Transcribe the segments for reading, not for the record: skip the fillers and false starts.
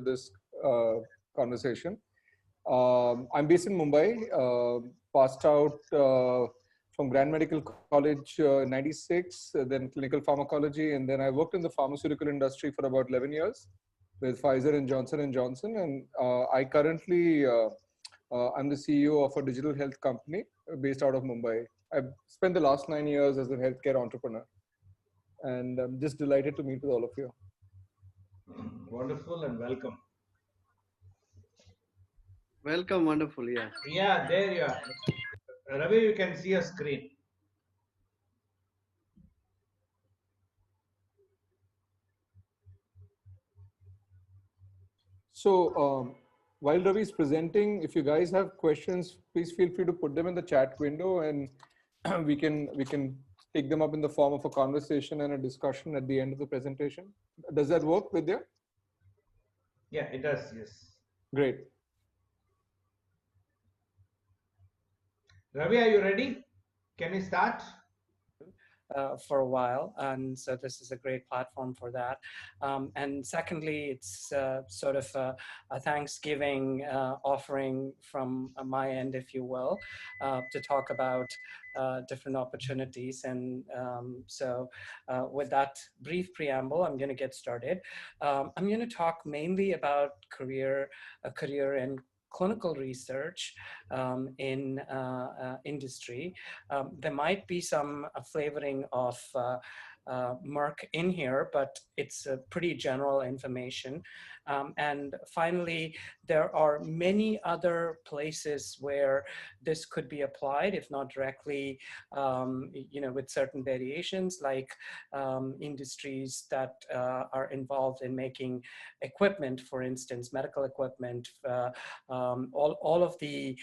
this conversation. I'm based in Mumbai, passed out from Grand Medical College in '96, then clinical pharmacology, and then I worked in the pharmaceutical industry for about 11 years with Pfizer and Johnson & Johnson. And I currently, I'm the CEO of a digital health company based out of Mumbai. I've spent the last 9 years as a healthcare entrepreneur, and I'm just delighted to meet with all of you. Wonderful, and welcome. Welcome, wonderful, yeah. Yeah, there you are. Ravi, you can see a screen. So while Ravi is presenting, if you guys have questions, please feel free to put them in the chat window, and we can take them up in the form of a conversation and a discussion at the end of the presentation. Does that work, Vidya? Yeah, it does, yes. Great. Ravi, are you ready? Can we start? For a while, and so this is a great platform for that. And secondly, it's sort of a Thanksgiving offering from my end, if you will, to talk about different opportunities. And so with that brief preamble, I'm going to get started. I'm going to talk mainly about a career in clinical research in industry. There might be some flavoring of Merck in here, but it's pretty general information. And finally, there are many other places where this could be applied, if not directly, with certain variations, like industries that are involved in making equipment, for instance, medical equipment, all of the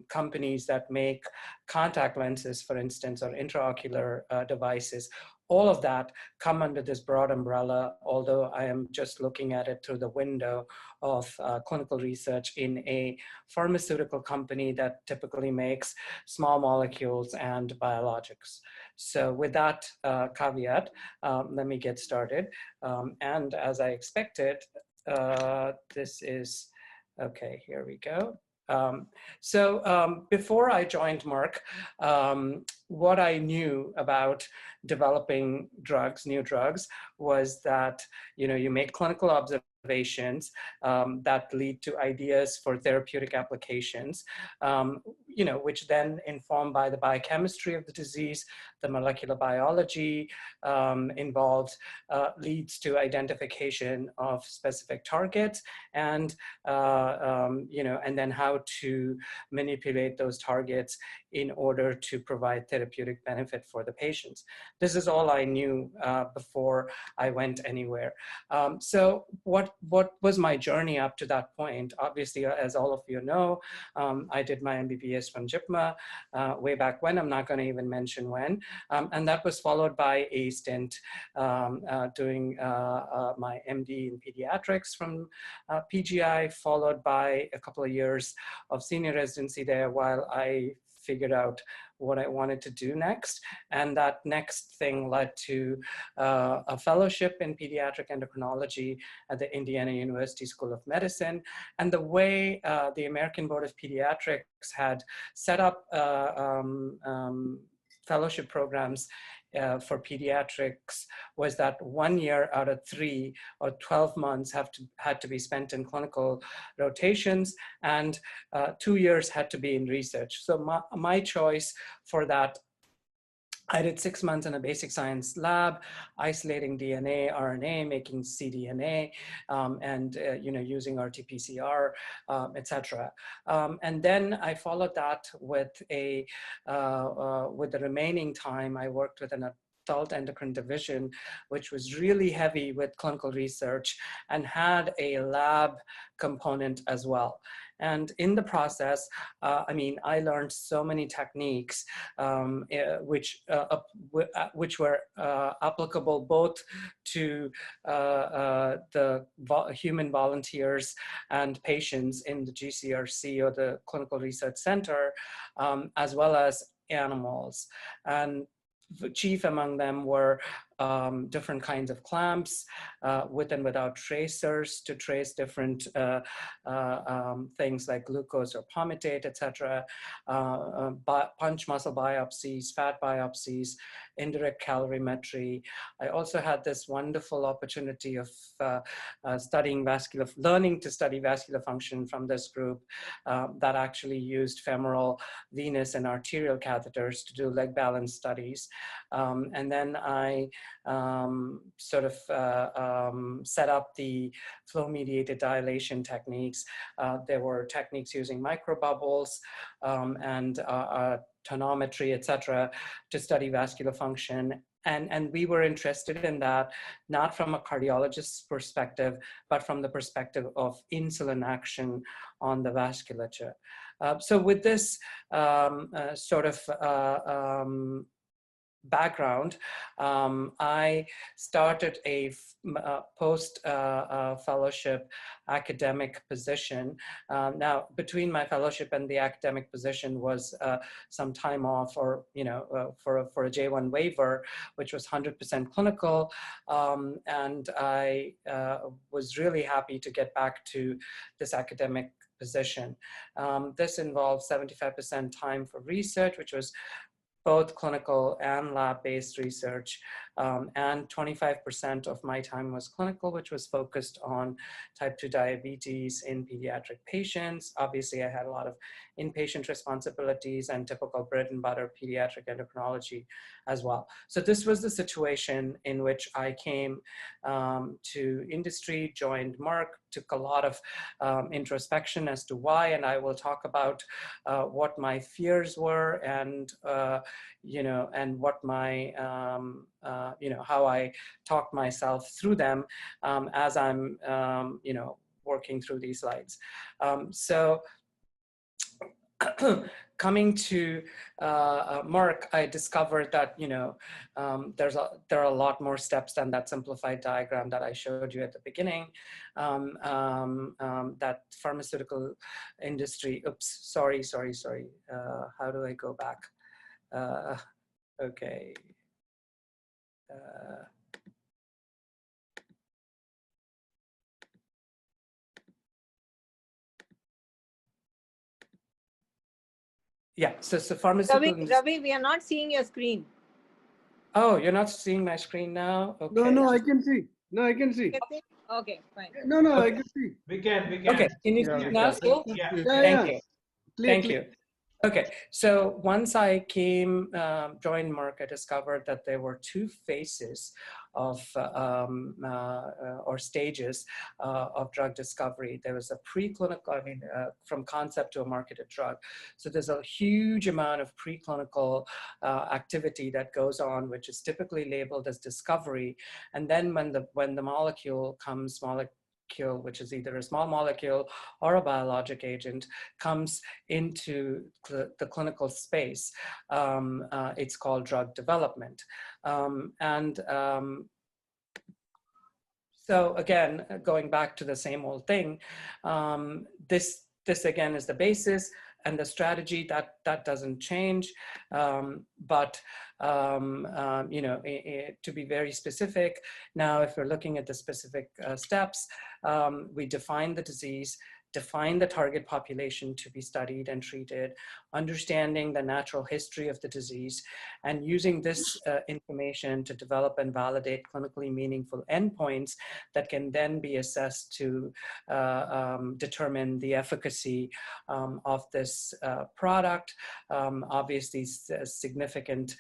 companies that make contact lenses, for instance, or intraocular devices. All of that come under this broad umbrella, although I am just looking at it through the window of clinical research in a pharmaceutical company that typically makes small molecules and biologics. So with that caveat, let me get started. And as I expected, this is, okay, here we go. Before I joined Merck, what I knew about developing drugs, new drugs, was that you make clinical observations that lead to ideas for therapeutic applications, which then informed by the biochemistry of the disease, the molecular biology involved leads to identification of specific targets, and and then how to manipulate those targets in order to provide therapeutic benefit for the patients. This is all I knew before I went anywhere. So what was my journey up to that point? Obviously, as all of you know, I did my MBBS from JIPMER way back when. I'm not going to even mention when. And that was followed by a stint doing my MD in Pediatrics from PGI, followed by a couple of years of senior residency there while I figured out what I wanted to do next. And that next thing led to a fellowship in pediatric endocrinology at the Indiana University School of Medicine. And the way the American Board of Pediatrics had set up fellowship programs for pediatrics was that 1 year out of 3 or 12 months had to be spent in clinical rotations, and 2 years had to be in research. So my choice for that, I did 6 months in a basic science lab, isolating DNA, RNA, making cDNA, and using RT-PCR, etc. And then I followed that with with the remaining time. I worked with an adult endocrine division, which was really heavy with clinical research and had a lab component as well. And in the process, I learned so many techniques which were applicable both to the human volunteers and patients in the GCRC, or the Clinical Research Center, as well as animals. And chief among them were different kinds of clamps with and without tracers to trace different things like glucose or palmitate, etc. Punch muscle biopsies, fat biopsies, indirect calorimetry. I also had this wonderful opportunity of learning to study vascular function from this group that actually used femoral, venous, and arterial catheters to do leg balance studies. And then I sort of set up the flow-mediated dilation techniques. There were techniques using microbubbles and tonometry, etc., to study vascular function. And we were interested in that, not from a cardiologist's perspective, but from the perspective of insulin action on the vasculature. So with this sort of background, I started a post-fellowship academic position. Now, between my fellowship and the academic position was some time off, or for a J1 waiver, which was 100% clinical, and I was really happy to get back to this academic position. This involved 75% time for research, which was both clinical and lab-based research, and 25% of my time was clinical, which was focused on type 2 diabetes in pediatric patients. Obviously, I had a lot of inpatient responsibilities and typical bread and butter pediatric endocrinology as well. So this was the situation in which I came to industry, joined Merck, took a lot of introspection as to why, and I will talk about what my fears were, and and what my how I talked myself through them as I'm working through these slides. So coming to Merck, I discovered that there are a lot more steps than that simplified diagram that I showed you at the beginning. That pharmaceutical industry. Oops, sorry. How do I go back? Okay. Yeah, so pharmaceutical. Ravi, we are not seeing your screen. Oh, you're not seeing my screen now? Okay. No, I can see. No, I can see. Okay, fine. No, okay. I can see. We can. Okay, can you see now still? Yeah. Thank you. Thank Clear. you. Okay, so once I joined Merck, I discovered that there were two phases of or stages of drug discovery. There was a preclinical, from concept to a marketed drug. So there's a huge amount of preclinical activity that goes on, which is typically labeled as discovery. And then when the molecule comes, which is either a small molecule or a biologic agent, comes into the clinical space, it's called drug development. So again, going back to the same old thing, this again is the basis and the strategy that doesn't change. But to be very specific, now if we're looking at the specific steps, we define the disease, define the target population to be studied and treated, understanding the natural history of the disease, and using this information to develop and validate clinically meaningful endpoints that can then be assessed to determine the efficacy of this product. Obviously, significant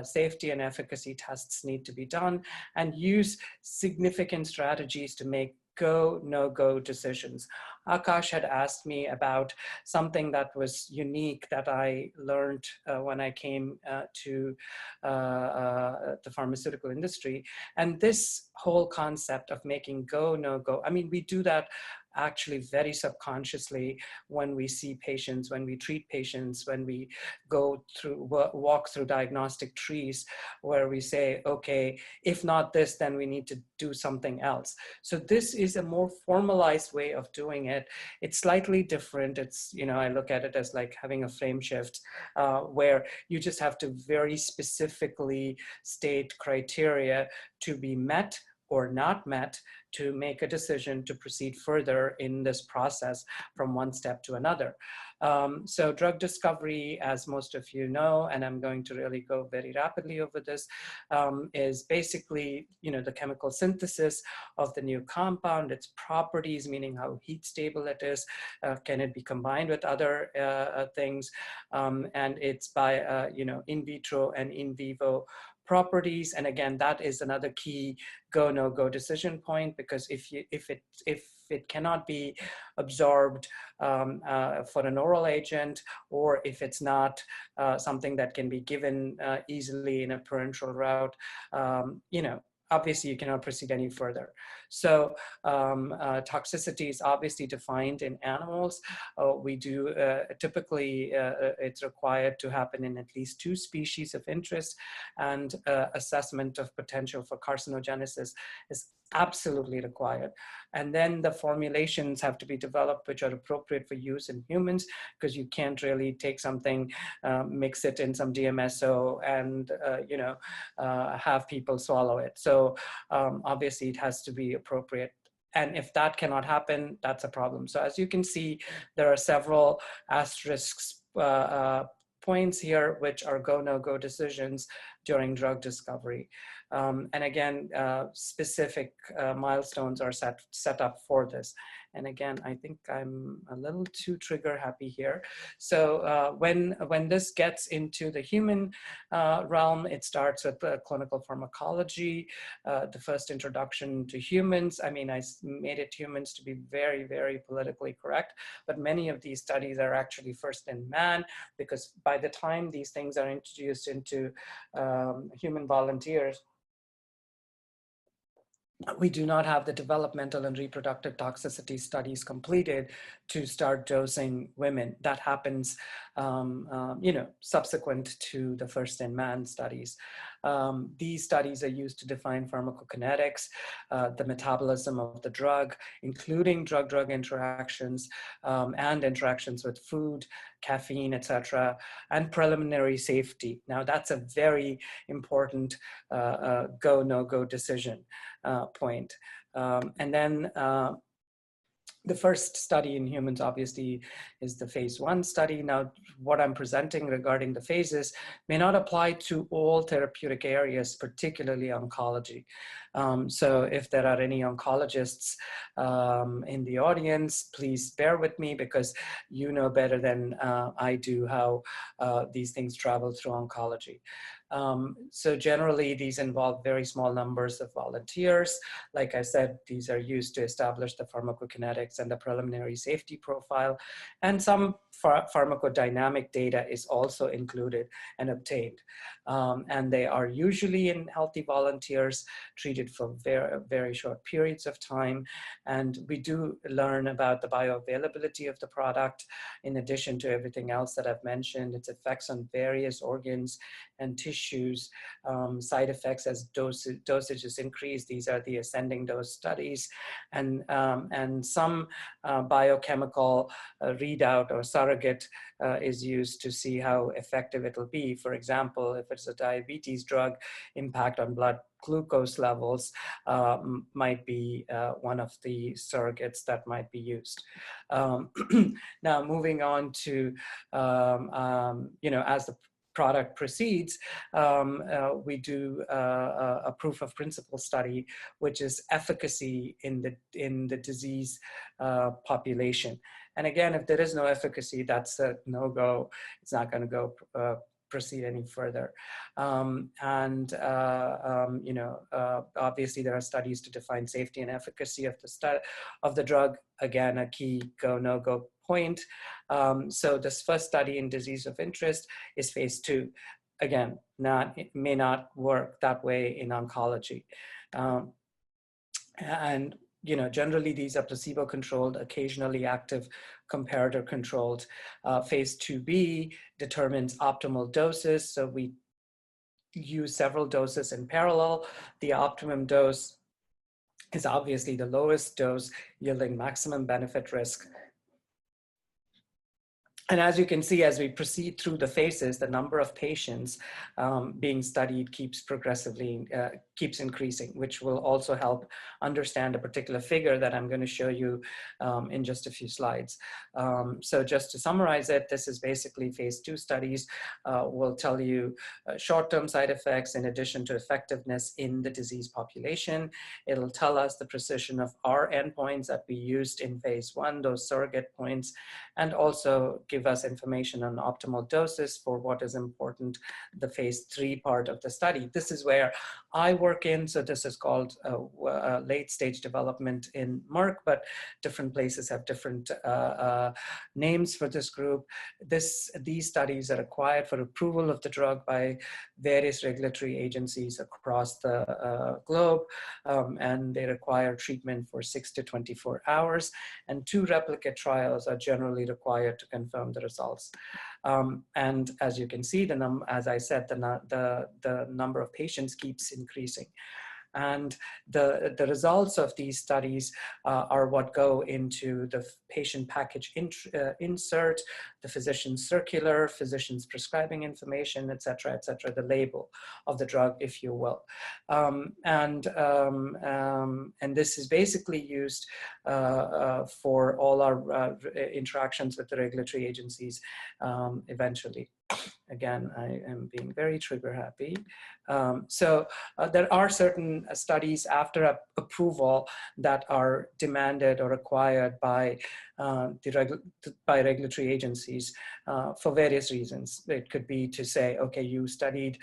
safety and efficacy tests need to be done, and use significant strategies to make go, no-go decisions. Akash had asked me about something that was unique that I learned when I came to the pharmaceutical industry. And this whole concept of making go, no-go, we do that actually very subconsciously when we see patients, when we treat patients, when we go through, walk through diagnostic trees where we say, okay, if not this, then we need to do something else. So this is a more formalized way of doing it. It's slightly different. It's, you know, I look at it as like having a frame shift where you just have to very specifically state criteria to be met or not met to make a decision to proceed further in this process from one step to another. So drug discovery, as most of you know, and I'm going to really go very rapidly over this, is basically, you know, the chemical synthesis of the new compound, its properties, meaning how heat stable it is, can it be combined with other things, and it's by, you know, in vitro and in vivo properties. And again, that is another key go, no go decision point, because if it cannot be absorbed for an oral agent, or if it's not something that can be given easily in a parenteral route, you know, obviously you cannot proceed any further. So toxicity is obviously defined in animals. We do typically, it's required to happen in at least 2 species of interest, and assessment of potential for carcinogenesis is absolutely required. And then the formulations have to be developed which are appropriate for use in humans, because you can't really take something, mix it in some DMSO and you know, have people swallow it. So obviously it has to be appropriate. And if that cannot happen, that's a problem. So as you can see, there are several asterisks points here, which are go, no go decisions during drug discovery. And again, specific milestones are set up for this. And again, I think I'm a little too trigger happy here. So when this gets into the human realm, it starts with clinical pharmacology, the first introduction to humans. I mean, I made it humans to be very, very politically correct, but many of these studies are actually first in man, because by the time these things are introduced into human volunteers, we do not have the developmental and reproductive toxicity studies completed to start dosing women. That happens, you know, subsequent to the first in man studies. These studies are used to define pharmacokinetics, the metabolism of the drug, including drug-drug interactions and interactions with food, caffeine, etc., and preliminary safety. Now, that's a very important go, no-go decision point. And then the first study in humans obviously is the phase 1 study. Now, what I'm presenting regarding the phases may not apply to all therapeutic areas, particularly oncology. So if there are any oncologists in the audience, please bear with me, because you know better than I do how these things travel through oncology. So generally, these involve very small numbers of volunteers. Like I said, these are used to establish the pharmacokinetics and the preliminary safety profile. And some pharmacodynamic data is also included and obtained. And they are usually in healthy volunteers treated for very, very short periods of time. And we do learn about the bioavailability of the product, in addition to everything else that I've mentioned, its effects on various organs and tissues, side effects as dosages increase. These are the ascending dose studies, and some biochemical readout or surrogate is used to see how effective it'll be. For example, if it's a diabetes drug, impact on blood glucose levels might be one of the surrogates that might be used. Now, moving on to, you know, as the product proceeds, we do a proof of principle study, which is efficacy in the disease population. And again, if there is no efficacy, that's a no-go. It's not going to go proceed any further. You know, obviously there are studies to define safety and efficacy of the drug. Again, a key go, no-go point. So this first study in disease of interest is phase 2. Again, it may not work that way in oncology. And generally these are placebo-controlled, occasionally active, comparator-controlled. Phase 2B determines optimal doses. So we use several doses in parallel. The optimum dose is obviously the lowest dose, yielding maximum benefit risk. And as you can see, as we proceed through the phases, the number of patients being studied keeps keeps increasing, which will also help understand a particular figure that I'm going to show you in just a few slides. So just to summarize it, this is basically phase 2 studies will tell you short-term side effects in addition to effectiveness in the disease population. It'll tell us the precision of our endpoints that we used in phase 1, those surrogate points, and also give us information on optimal doses for what is important, the phase 3 part of the study. This is where I work in. So this is called late stage development in Merck, but different places have different names for this group. These studies are required for approval of the drug by various regulatory agencies across the globe, and they require treatment for 6 to 24 hours, and 2 replicate trials are generally required to confirm the results. And as you can see, as I said, the number of patients keeps increasing. And the results of these studies are what go into the patient package insert, the physician's circular, physician's prescribing information, et cetera, the label of the drug, if you will. And this is basically used for all our interactions with the regulatory agencies eventually. Again, I am being very trigger happy. So there are certain studies after approval that are demanded or required by regulatory agencies for various reasons. It could be to say, okay, you studied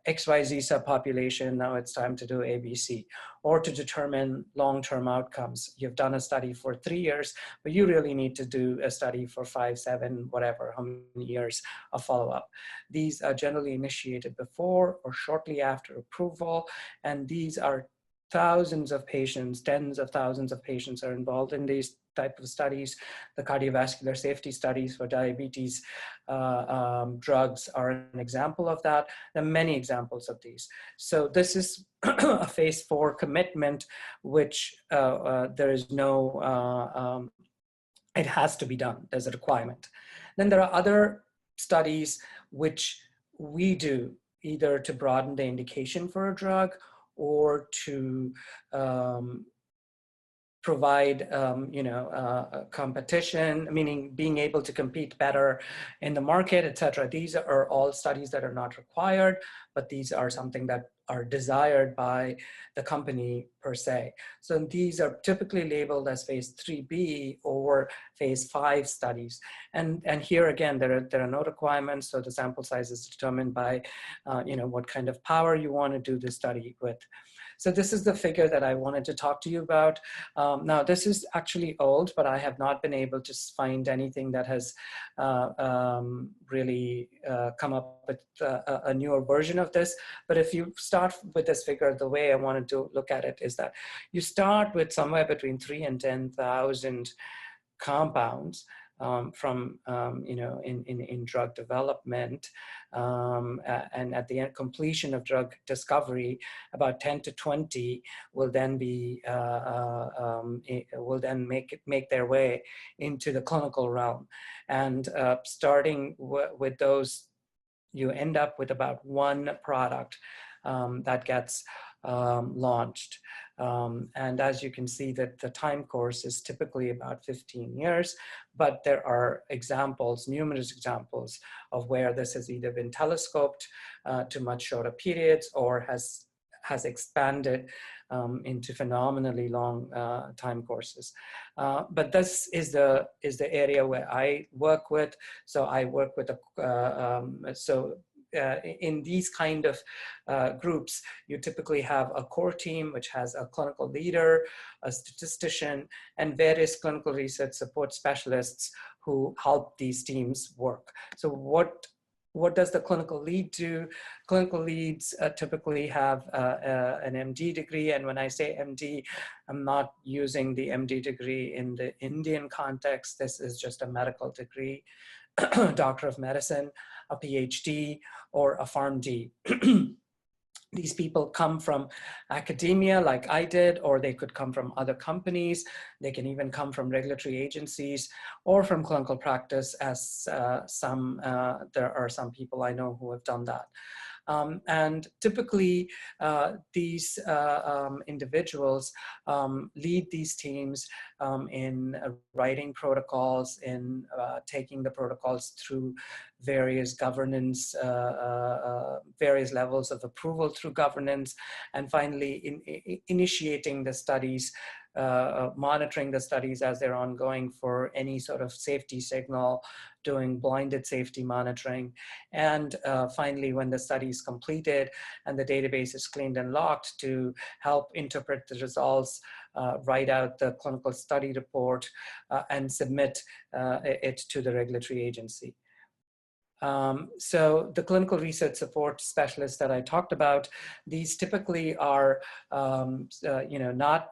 XYZ subpopulation, now it's time to do ABC, or to determine long-term outcomes. You've done a study for 3 years, but you really need to do a study for 5, 7, whatever, how many years of follow-up. These are generally initiated before or shortly after approval, and these are thousands of patients, tens of thousands of patients are involved in these type of studies. The cardiovascular safety studies for diabetes drugs are an example of that. There are many examples of these. So this is a phase 4 commitment, which there is no, it has to be done. There's a requirement. Then there are other studies which we do either to broaden the indication for a drug or to provide, competition, meaning being able to compete better in the market, etc. These are all studies that are not required, but these are something that are desired by the company per se. So these are typically labeled as phase 3B or phase 5 studies. And here again, there are no requirements. So the sample size is determined by, what kind of power you want to do the study with. So this is the figure that I wanted to talk to you about. Now, this is actually old, but I have not been able to find anything that has really come up with a newer version of this. But if you start with this figure, the way I wanted to look at it is that you start with somewhere between 3 and 10,000 compounds from in drug development, and at the end completion of drug discovery, about 10 to 20 will then be will then make their way into the clinical realm, and starting with those, you end up with about 1 product that gets launched. And as you can see, that the time course is typically about 15 years, but there are examples, numerous examples of where this has either been telescoped to much shorter periods or has expanded into phenomenally long time courses. But this is the area where I work with. So I work with in these kind of groups, you typically have a core team, which has a clinical leader, a statistician, and various clinical research support specialists who help these teams work. So what What does the clinical lead do? Clinical leads typically have an MD degree. And when I say MD, I'm not using the MD degree in the Indian context. This is just a medical degree, Doctor of Medicine, a PhD, or a PharmD. These people come from academia like I did, or they could come from other companies. They can even come from regulatory agencies or from clinical practice, as there are some people I know who have done that. And typically, these individuals lead these teams in writing protocols, in taking the protocols through various governance, various levels of approval through governance, and finally initiating the studies, monitoring the studies as they're ongoing for any sort of safety signal, doing blinded safety monitoring. And finally, when the study is completed and the database is cleaned and locked, to help interpret the results, write out the clinical study report, and submit it to the regulatory agency. So the clinical research support specialists that I talked about, these typically are, not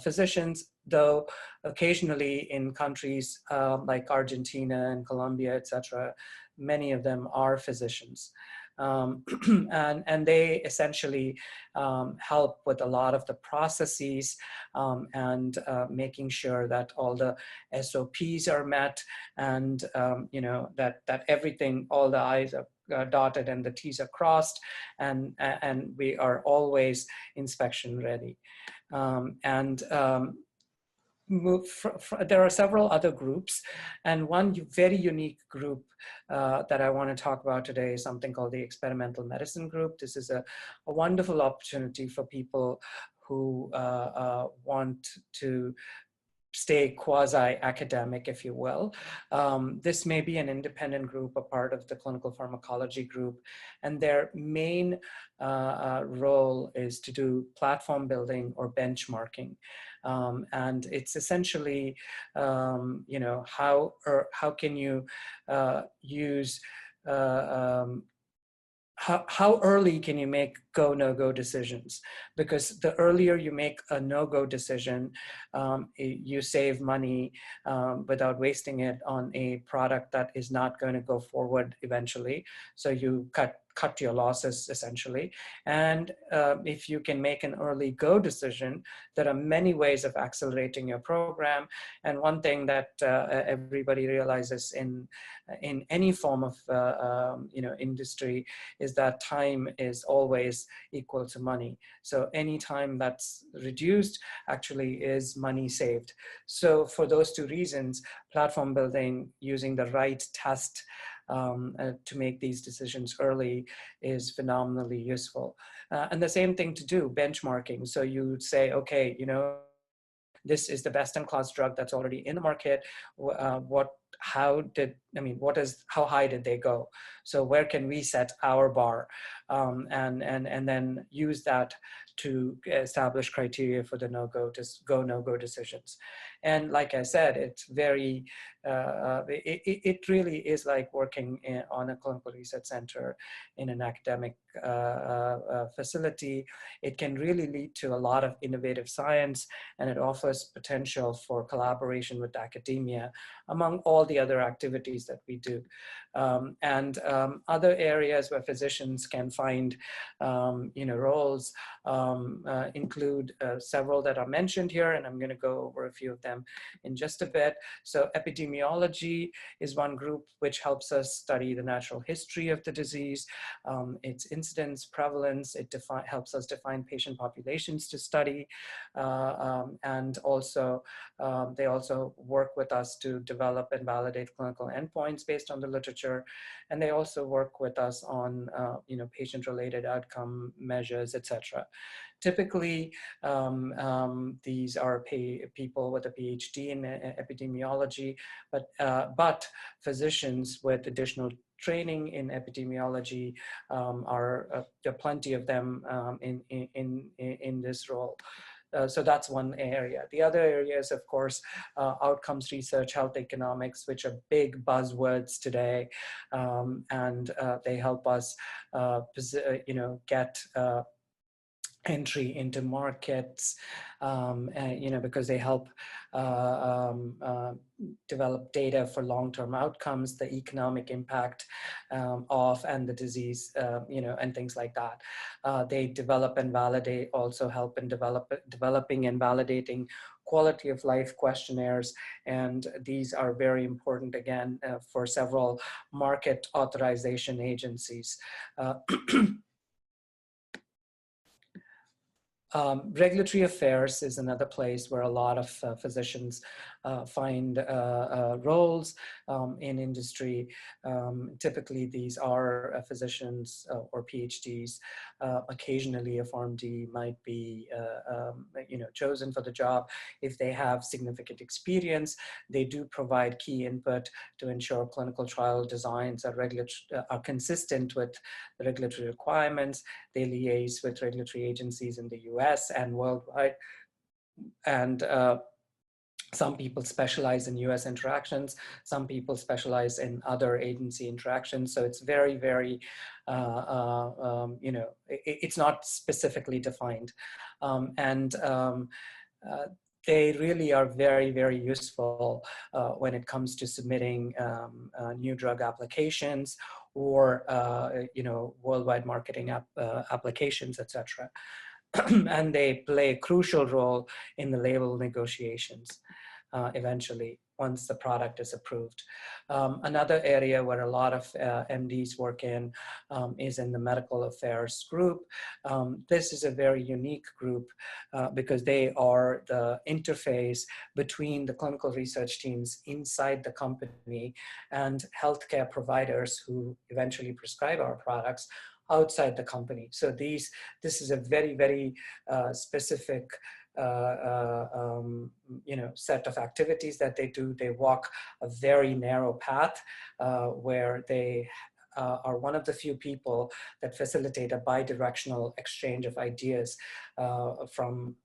physicians, though occasionally in countries like Argentina and Colombia, etc., many of them are physicians. And they essentially help with a lot of the processes and making sure that all the SOPs are met, and that everything, all the I's are dotted and the T's are crossed, and we are always inspection ready. There are several other groups, and one very unique group that I want to talk about today is something called the experimental medicine group. This is a wonderful opportunity for people who want to stay quasi-academic, if you will. This may be an independent group, a part of the clinical pharmacology group, and their main role is to do platform building or benchmarking. And it's essentially, how can you use, how early can you make go, no-go decisions? Because the earlier you make a no-go decision, you save money without wasting it on a product that is not going to go forward eventually. So you cut your losses essentially. And if you can make an early go decision, there are many ways of accelerating your program. And one thing that everybody realizes in any form of industry is that time is always equal to money. So any time that's reduced actually is money saved. So for those two reasons, platform building, using the right test to make these decisions early is phenomenally useful. And the same thing to do, benchmarking. So you say, okay, this is the best-in-class drug that's already in the market. How high did they go? So where can we set our bar, and then use that to establish criteria for the no-go decisions. And like I said, it's very, it really is like working on a clinical research center in an academic facility. It can really lead to a lot of innovative science, and it offers potential for collaboration with academia, among all the other activities that we do. And other areas where physicians can find roles include several that are mentioned here, and I'm going to go over a few of them in just a bit. So epidemiology is one group which helps us study the natural history of the disease, its incidence, prevalence. It helps us define patient populations to study, and also they also work with us to develop and validate clinical endpoints based on the literature, and they also work with us on patient-related outcome measures, etc. Typically, these are people with a PhD in epidemiology, but physicians with additional training in epidemiology there are plenty of them in this role. So that's one area. The other area is, of course, outcomes research, health economics, which are big buzzwords today, and they help us, get entry into markets, because they help develop data for long-term outcomes, the economic impact of and the disease, and things like that. They develop and validate, also help in developing and validating quality of life questionnaires, and these are very important again for several market authorization agencies. Regulatory affairs is another place where a lot of physicians find roles in industry. Typically, these are physicians or PhDs. Occasionally, a PharmD might be, chosen for the job if they have significant experience. They do provide key input to ensure clinical trial designs are consistent with the regulatory requirements. They liaise with regulatory agencies in the US and worldwide. And some people specialize in US interactions. Some people specialize in other agency interactions. So it's very, very, it's not specifically defined. They really are very, very useful when it comes to submitting new drug applications or, worldwide marketing applications, etc. And they play a crucial role in the label negotiations eventually, once the product is approved. Another area where a lot of MDs work in is in the medical affairs group. This is a very unique group because they are the interface between the clinical research teams inside the company and healthcare providers who eventually prescribe our products outside the company. So this is a very, very specific set of activities that they do. They walk a very narrow path where they are one of the few people that facilitate a bi-directional exchange of ideas from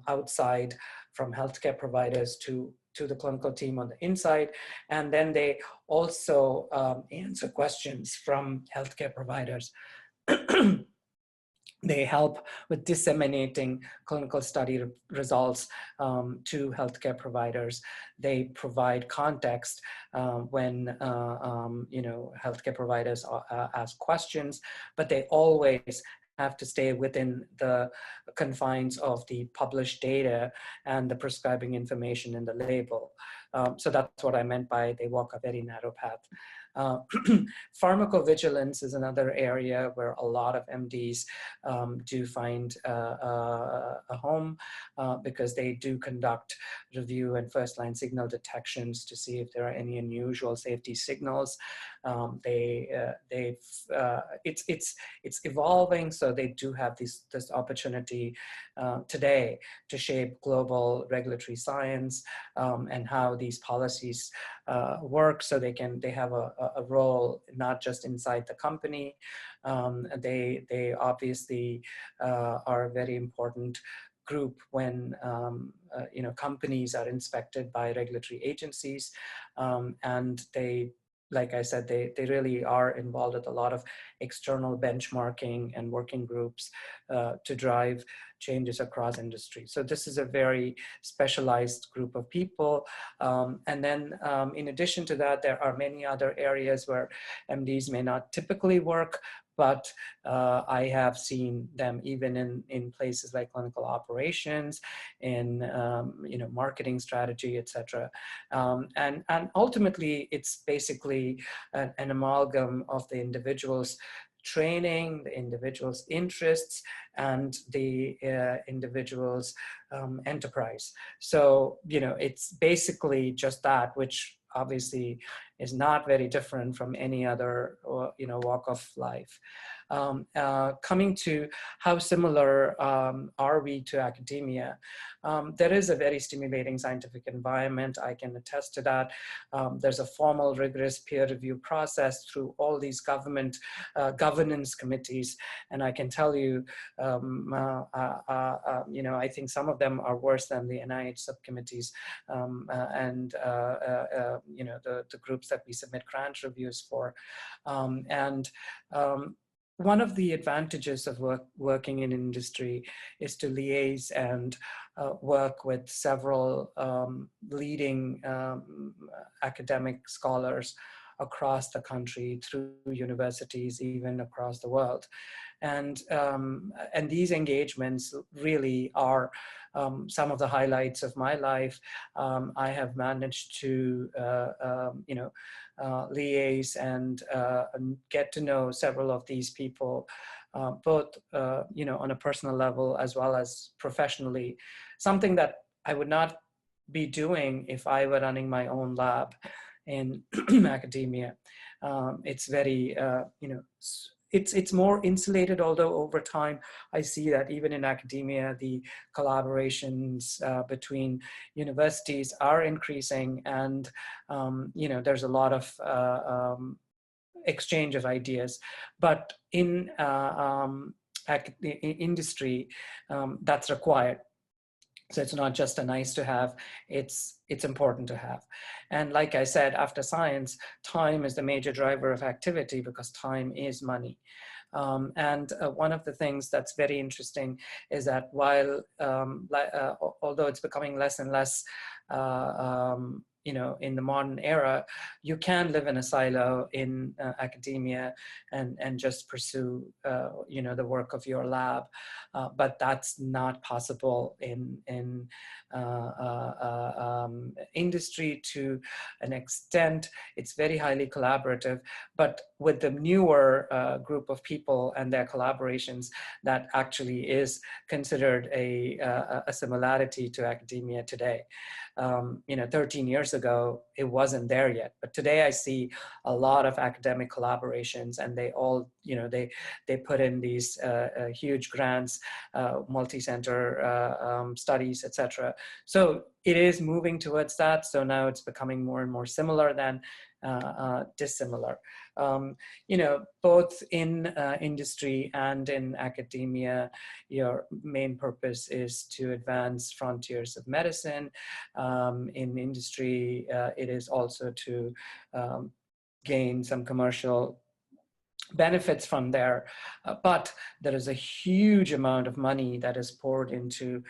outside, from healthcare providers to the clinical team on the inside. And then they also answer questions from healthcare providers. They help with disseminating clinical study results to healthcare providers. They provide context when healthcare providers ask questions, but they always have to stay within the confines of the published data and the prescribing information in the label. So that's what I meant by they walk a very narrow path. Pharmacovigilance is another area where a lot of MDs do find a home because they do conduct review and first-line signal detections to see if there are any unusual safety signals. It's evolving, so they do have this opportunity today to shape global regulatory science and how these policies work, so they have a role not just inside the company. They obviously are a very important group when companies are inspected by regulatory agencies, and they, like I said, they really are involved with a lot of external benchmarking and working groups to drive changes across industry. So this is a very specialized group of people. And then in addition to that, there are many other areas where MDs may not typically work, but I have seen them even in places like clinical operations, in marketing strategy, etc. And ultimately, it's basically an amalgam of the individual's training, the individual's interests, and the individual's enterprise. So it's basically just that, which obviously is not very different from any other, walk of life. Coming to how similar are we to academia, there is a very stimulating scientific environment. I can attest to that. There's a formal, rigorous peer review process through all these government governance committees, and I can tell you, I think some of them are worse than the NIH subcommittees and the groups that we submit grant reviews for, one of the advantages of working in industry is to liaise and work with several leading academic scholars across the country, through universities, even across the world. And these engagements really are some of the highlights of my life. I have managed to, liaise and get to know several of these people, both, on a personal level as well as professionally, something that I would not be doing if I were running my own lab in academia. It's very, it's more insulated, although over time I see that even in academia, the collaborations between universities are increasing, and there's a lot of exchange of ideas. But in industry, that's required. So it's not just a nice to have, it's important to have. And like I said, after science, time is the major driver of activity because time is money. And one of the things that's very interesting is that while, although it's becoming less and less, in the modern era, you can live in a silo in academia and just pursue, the work of your lab. But that's not possible in industry to an extent. It's very highly collaborative, but with the newer group of people and their collaborations, that actually is considered a similarity to academia today. 13 years ago, it wasn't there yet, but today I see a lot of academic collaborations, and they all, they put in these huge grants, multi-center studies, etc. So it is moving towards that. So now it's becoming more and more similar than dissimilar. Both in industry and in academia, your main purpose is to advance frontiers of medicine. In industry, it is also to gain some commercial benefits from there, but there is a huge amount of money that is poured into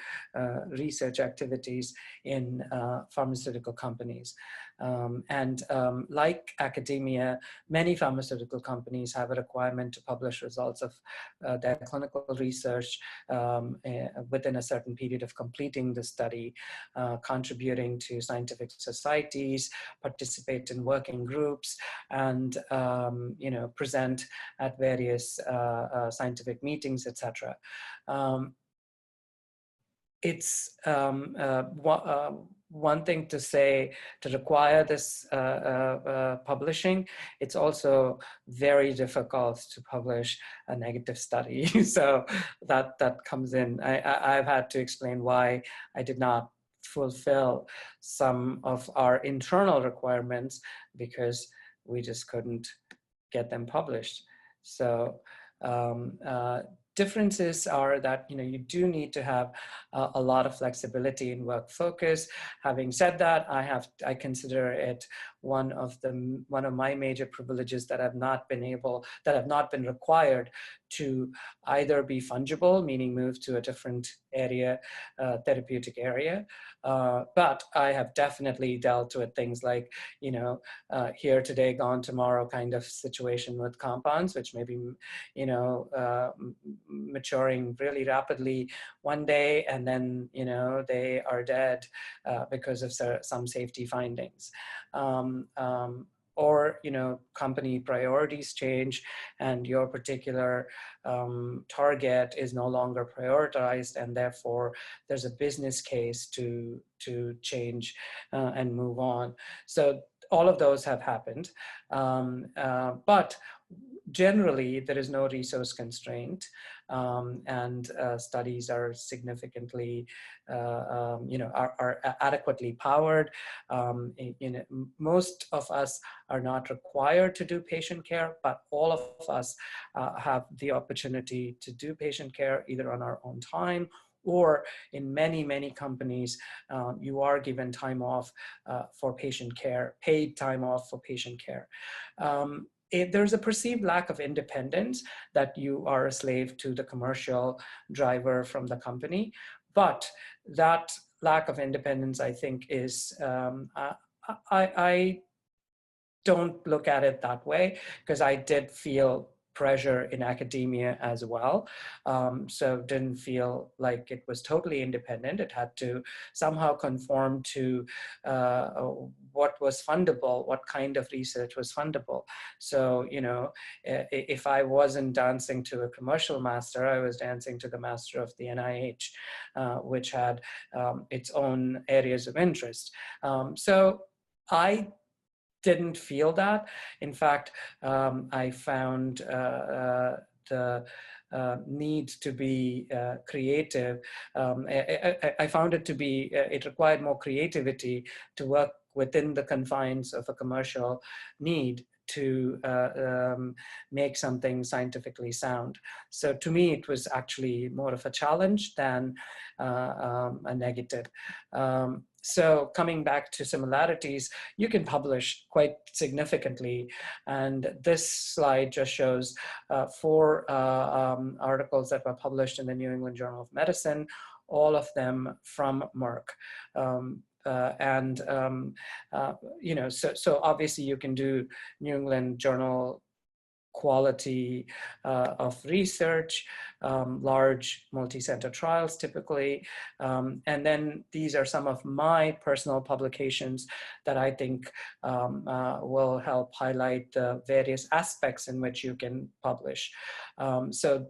research activities in pharmaceutical companies. Like academia, many pharmaceutical companies have a requirement to publish results of their clinical research within a certain period of completing the study, contributing to scientific societies, participate in working groups, and present at various scientific meetings, etc. It's one thing to say to require this publishing. It's also very difficult to publish a negative study. So that comes in. I've had to explain why I did not fulfill some of our internal requirements because we just couldn't get them published. So differences are that you do need to have a lot of flexibility in work focus. Having said that, I consider it one of my major privileges that have not been required to either be fungible, meaning move to a different area, therapeutic area. But I have definitely dealt with things like, here today, gone tomorrow kind of situation with compounds, which may be, maturing really rapidly one day, and then, they are dead because of some safety findings. Or, company priorities change and your particular target is no longer prioritized, and therefore there's a business case to change and move on. So all of those have happened, but generally there is no resource constraint, and studies are significantly, are adequately powered. Most of us are not required to do patient care, but all of us have the opportunity to do patient care either on our own time, or in many, many companies, you are given time off for patient care, paid time off for patient care. There's a perceived lack of independence, that you are a slave to the commercial driver from the company. But that lack of independence, I think, is, I don't look at it that way, because I did feel pressure in academia as well. So didn't feel like it was totally independent. It had to somehow conform to what was fundable, what kind of research was fundable. So, if I wasn't dancing to a commercial master, I was dancing to the master of the NIH, which had its own areas of interest. So I didn't feel that. In fact, I found the need to be creative. I found it to be, it required more creativity to work within the confines of a commercial need to make something scientifically sound. So to me, it was actually more of a challenge than a negative. So coming back to similarities, you can publish quite significantly. And this slide just shows 4 articles that were published in the New England Journal of Medicine, all of them from Merck. So obviously you can do New England Journal quality of research, large multi-center trials typically. And then these are some of my personal publications that I think will help highlight the various aspects in which you can publish. So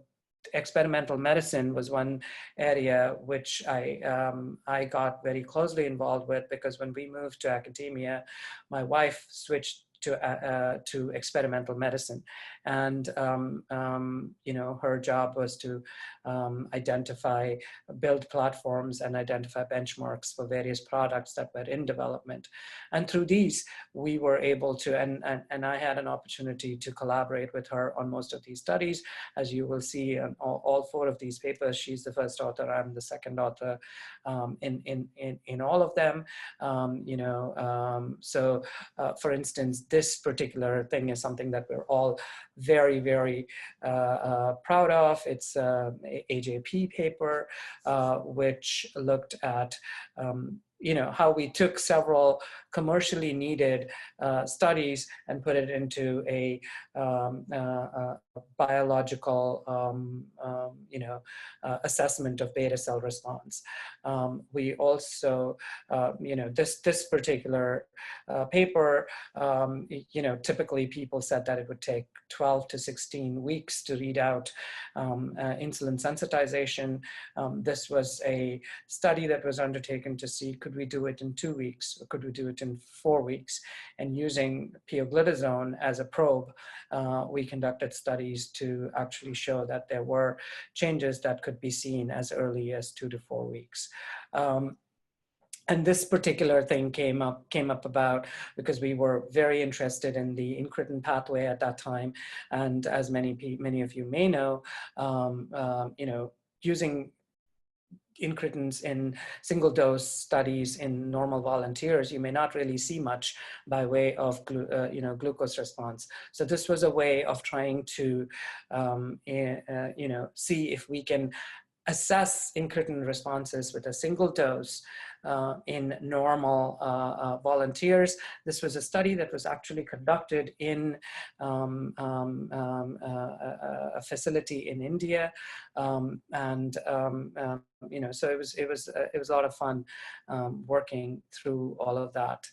experimental medicine was one area which I got very closely involved with, because when we moved to academia, my wife switched to experimental medicine, and her job was to build platforms and identify benchmarks for various products that were in development. And through these, we were able to, and I had an opportunity to collaborate with her on most of these studies. As you will see in all 4 of these papers, she's the first author, I'm the second author in all of them. For instance, this particular thing is something that we're all very, very proud of. It's a AJP paper, which looked at how we took several commercially needed studies and put it into a biological assessment of beta cell response. We also, this particular paper, typically people said that it would take 12 to 16 weeks to read out insulin sensitization. This was a study that was undertaken to see, could we do it in 2 weeks, or could we do it in 4 weeks? And using pioglitazone as a probe, we conducted studies to actually show that there were changes that could be seen as early as 2 to 4 weeks. And this particular thing came up about because we were very interested in the incretin pathway at that time. And as many of you may know, using incretins in single dose studies in normal volunteers, you may not really see much by way of glucose response. So this was a way of trying to see if we can assess incretin responses with a single dose in normal volunteers. This was a study that was actually conducted in a facility in India, so it was a lot of fun working through all of that.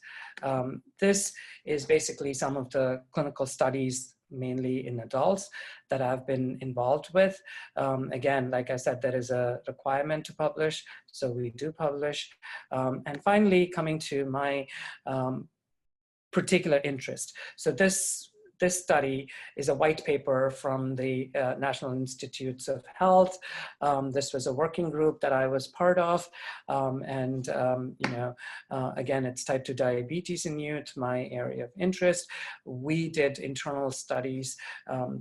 This is basically some of the clinical studies, mainly in adults, that I've been involved with. Again, like I said, there is a requirement to publish, so we do publish. And finally, coming to my particular interest. So this study is a white paper from the National Institutes of Health. This was a working group that I was part of. Again, it's type 2 diabetes in youth, my area of interest. We did internal studies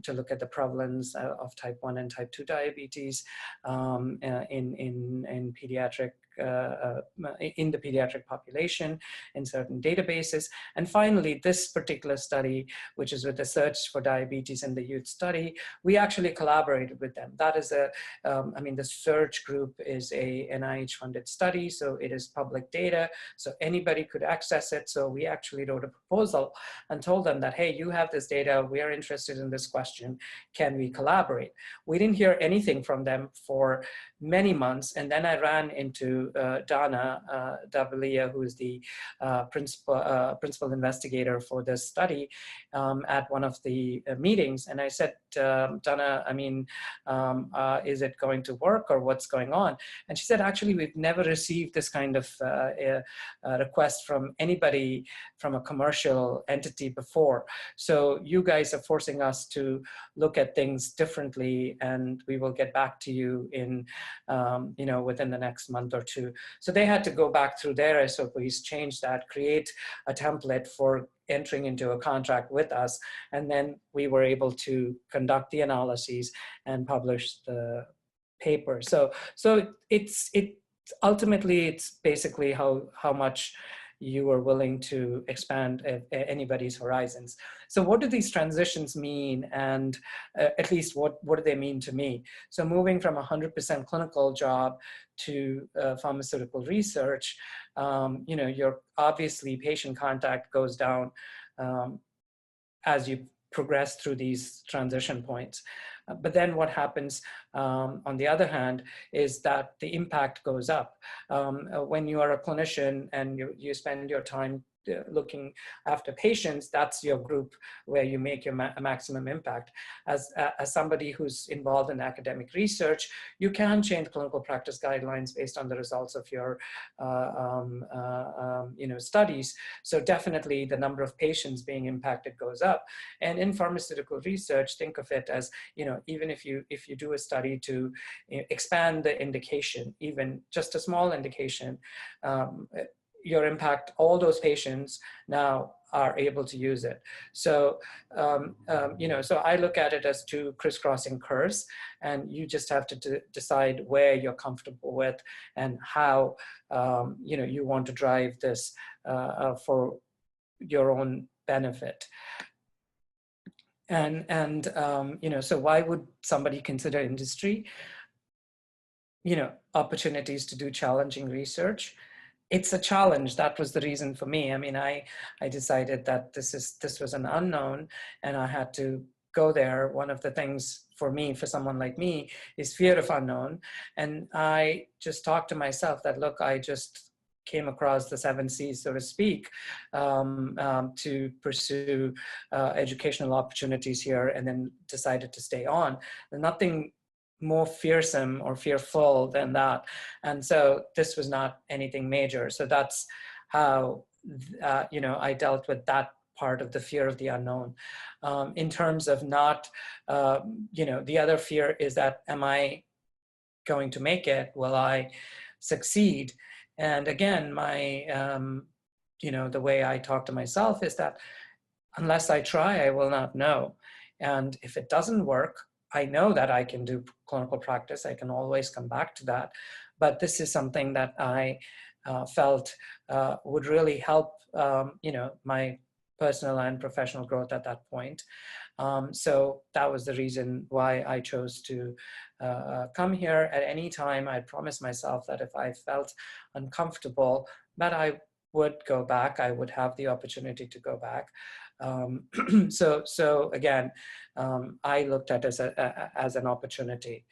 to look at the prevalence of type 1 and type 2 diabetes in pediatric in the pediatric population in certain databases. And finally, this particular study, which is with the Search for Diabetes in the Youth study, we actually collaborated with them. That is the Search group is a NIH-funded study, so it is public data, so anybody could access it. So we actually wrote a proposal and told them that, hey, you have this data, we are interested in this question, can we collaborate? We didn't hear anything from them for many months, and then I ran into Donna Vidya, who is the principal investigator for this study, at one of the meetings, and I said, Donna, is it going to work, or what's going on? And she said, actually, we've never received this kind of request from anybody from a commercial entity before. So you guys are forcing us to look at things differently, and we will get back to you in within the next month or two. So they had to go back through their SOPs, change that, create a template for entering into a contract with us, and then we were able to conduct the analyses and publish the paper. So it's ultimately, it's basically how much you are willing to expand anybody's horizons. So what do these transitions mean, and at least what do they mean to me? So moving from 100% clinical job to pharmaceutical research, your obviously patient contact goes down as you progress through these transition points. But then what happens, on the other hand, is that the impact goes up. When you are a clinician and you spend your time looking after patients, that's your group where you make your maximum impact. As somebody who's involved in academic research, you can change clinical practice guidelines based on the results of your studies. So definitely the number of patients being impacted goes up. And in pharmaceutical research, think of it as, even if you do a study to expand the indication, even just a small indication, your impact, all those patients now are able to use it. So, so I look at it as two crisscrossing curves, and you just have to decide where you're comfortable with and how, you want to drive this for your own benefit. And so why would somebody consider industry? Opportunities to do challenging research. It's a challenge. That was the reason for me. I decided that this was an unknown, and I had to go there. One of the things for me, for someone like me, is fear of unknown. And I just talked to myself that, look, I just came across the 7 C's, so to speak, to pursue educational opportunities here, and then decided to stay on. And nothing more fearsome or fearful than that. And so this was not anything major. So that's how, I dealt with that part of the fear of the unknown. In terms of not, the other fear is that, am I going to make it? Will I succeed? And again, my, the way I talk to myself is that unless I try, I will not know. And if it doesn't work, I know that I can do clinical practice. I can always come back to that. But this is something that I felt would really help, my personal and professional growth at that point. So that was the reason why I chose to come here. At any time, I promised myself that if I felt uncomfortable, that I would go back. I would have the opportunity to go back. So again, I looked at it as an opportunity.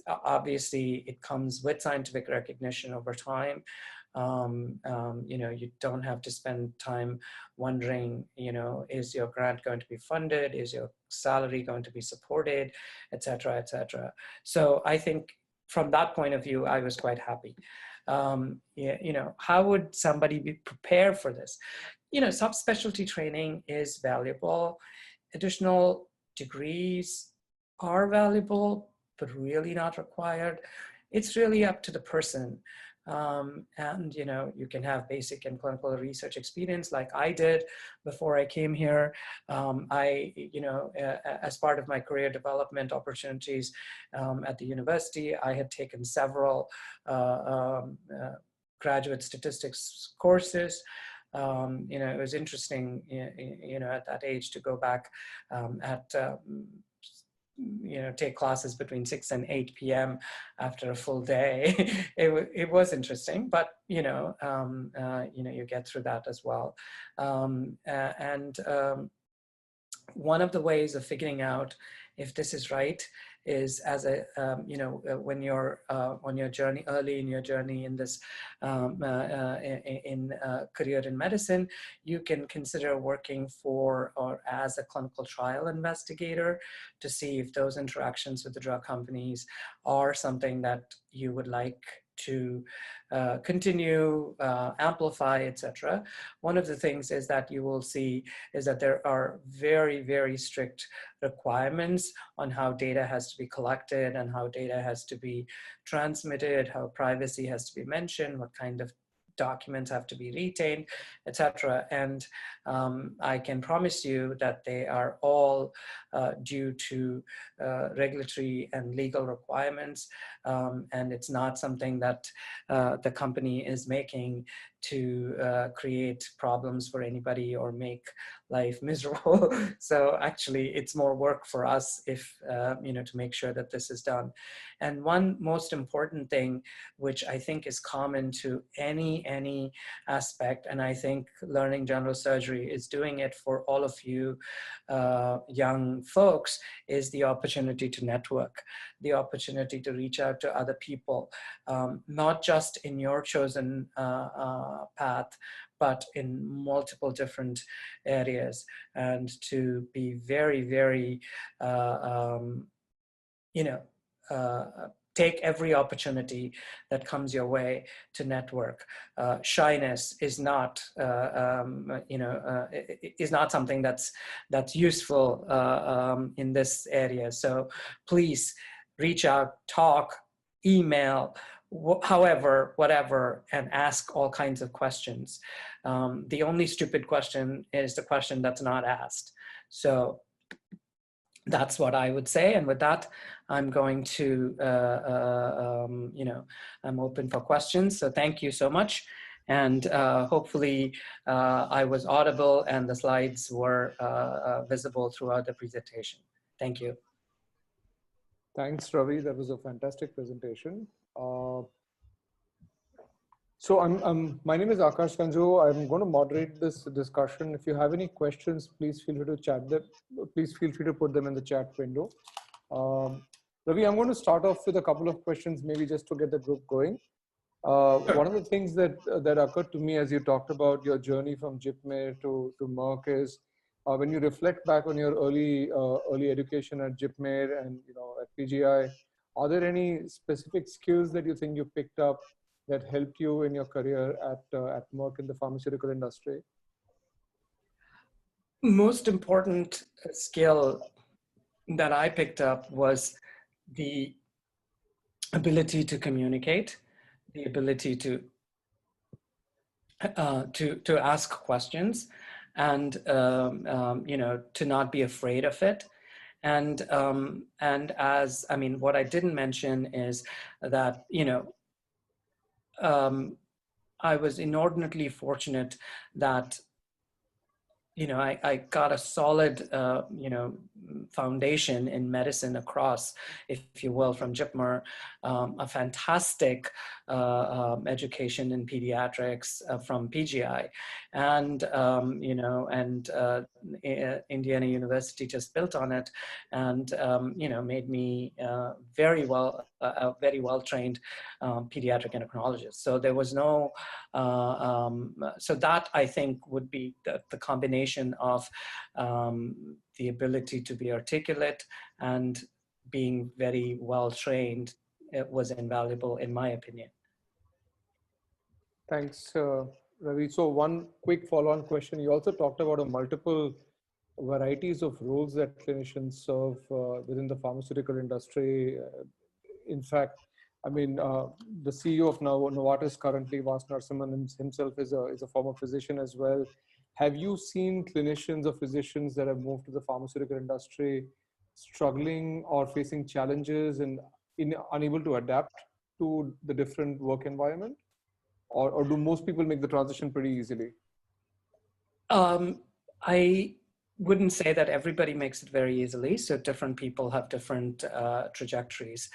Obviously, it comes with scientific recognition over time. You don't have to spend time wondering, is your grant going to be funded? Is your salary going to be supported, et cetera, et cetera. So I think from that point of view, I was quite happy. How would somebody be prepared for this? subspecialty training is valuable. Additional degrees are valuable, but really not required. It's really up to the person. And you can have basic and clinical research experience like I did before I came here. As part of my career development opportunities at the university, I had taken several graduate statistics courses. It was interesting, at that age to go back take classes between 6 and 8 p.m. after a full day. it was interesting, but you get through that as well. One of the ways of figuring out if this is right is as a when you're on your journey, early in your journey in this career in medicine, you can consider working for or as a clinical trial investigator to see if those interactions with the drug companies are something that you would like to continue, amplify, etc. One of the things is that you will see is that there are very, very strict requirements on how data has to be collected and how data has to be transmitted, how privacy has to be mentioned, what kind of documents have to be retained, etc. And I can promise you that they are all due to regulatory and legal requirements. And it's not something that the company is making to create problems for anybody or make life miserable. So actually it's more work for us if, to make sure that this is done. And one most important thing, which I think is common to any aspect, and I think learning general surgery is doing it for all of you young folks, is the opportunity to network, the opportunity to reach out to other people, not just in your chosen path, but in multiple different areas, and to be very, very, take every opportunity that comes your way to network. Shyness is not, is not something that's useful in this area. So please reach out, talk, email, however, whatever, and ask all kinds of questions. The only stupid question is the question that's not asked. So that's what I would say. And with that, I'm going to, I'm open for questions. So thank you so much. And hopefully I was audible and the slides were visible throughout the presentation. Thank you. Thanks, Ravi. That was a fantastic presentation. So my name is Akash Ganju. I'm going to moderate this discussion. If you have any questions, please feel free to chat them. Please feel free to put them in the chat window. Ravi, I'm going to start off with a couple of questions, maybe just to get the group going. One of the things that occurred to me as you talked about your journey from JIPMER to Merck is when you reflect back on your early education at JIPMER and at PGI, are there any specific skills that you think you picked up that helped you in your career at Merck in the pharmaceutical industry? Most important skill that I picked up was the ability to communicate, the ability to ask questions, and to not be afraid of it. And as what I didn't mention is that I was inordinately fortunate that I got a solid foundation in medicine across, if you will, from JIPMER, a fantastic education in pediatrics from PGI, and Indiana University just built on it, and made me very well trained pediatric endocrinologist. So there was no so that I think would be the combination of the ability to be articulate and being very well trained. It was invaluable in my opinion. Thanks, Ravi. So one quick follow-on question. You also talked about a multiple varieties of roles that clinicians serve within the pharmaceutical industry. In fact, I mean, the CEO of Novartis currently, Vas Narasimhan himself is a former physician as well. Have you seen clinicians or physicians that have moved to the pharmaceutical industry struggling or facing challenges and unable to adapt to the different work environment? Or do most people make the transition pretty easily? I wouldn't say that everybody makes it very easily. So different people have different trajectories.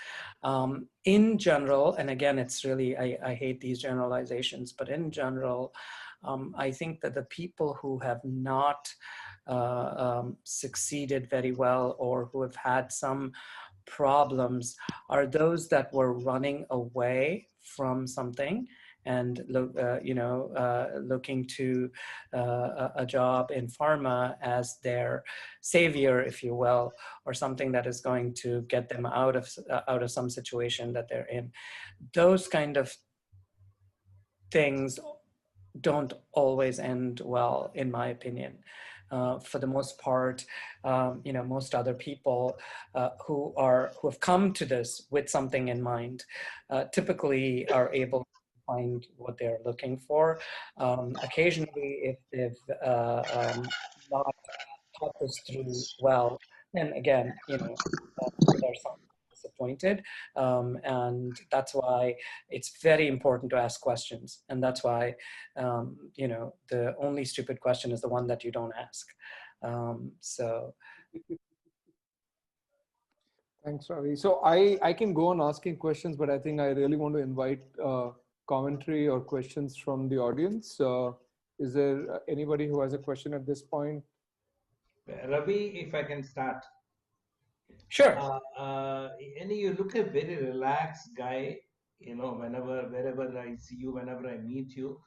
In general, and again, it's really, I hate these generalizations, but in general, I think that the people who have not succeeded very well or who have had some problems are those that were running away from something and looking to a job in pharma as their savior, if you will, or something that is going to get them out of some situation that they're in. Those kind of things don't always end well, in my opinion. For the most part, most other people who have come to this with something in mind typically are able to find what they're looking for. Occasionally, if they've not thought this through well, then again, they're disappointed, and that's why it's very important to ask questions, and that's why the only stupid question is the one that you don't ask. So Thanks, Ravi. So I can go on asking questions, but I think I really want to invite commentary or questions from the audience. Is there anybody who has a question at this point? Ravi, if I can start. sure. And you look a very relaxed guy, wherever I see you, whenever I meet you.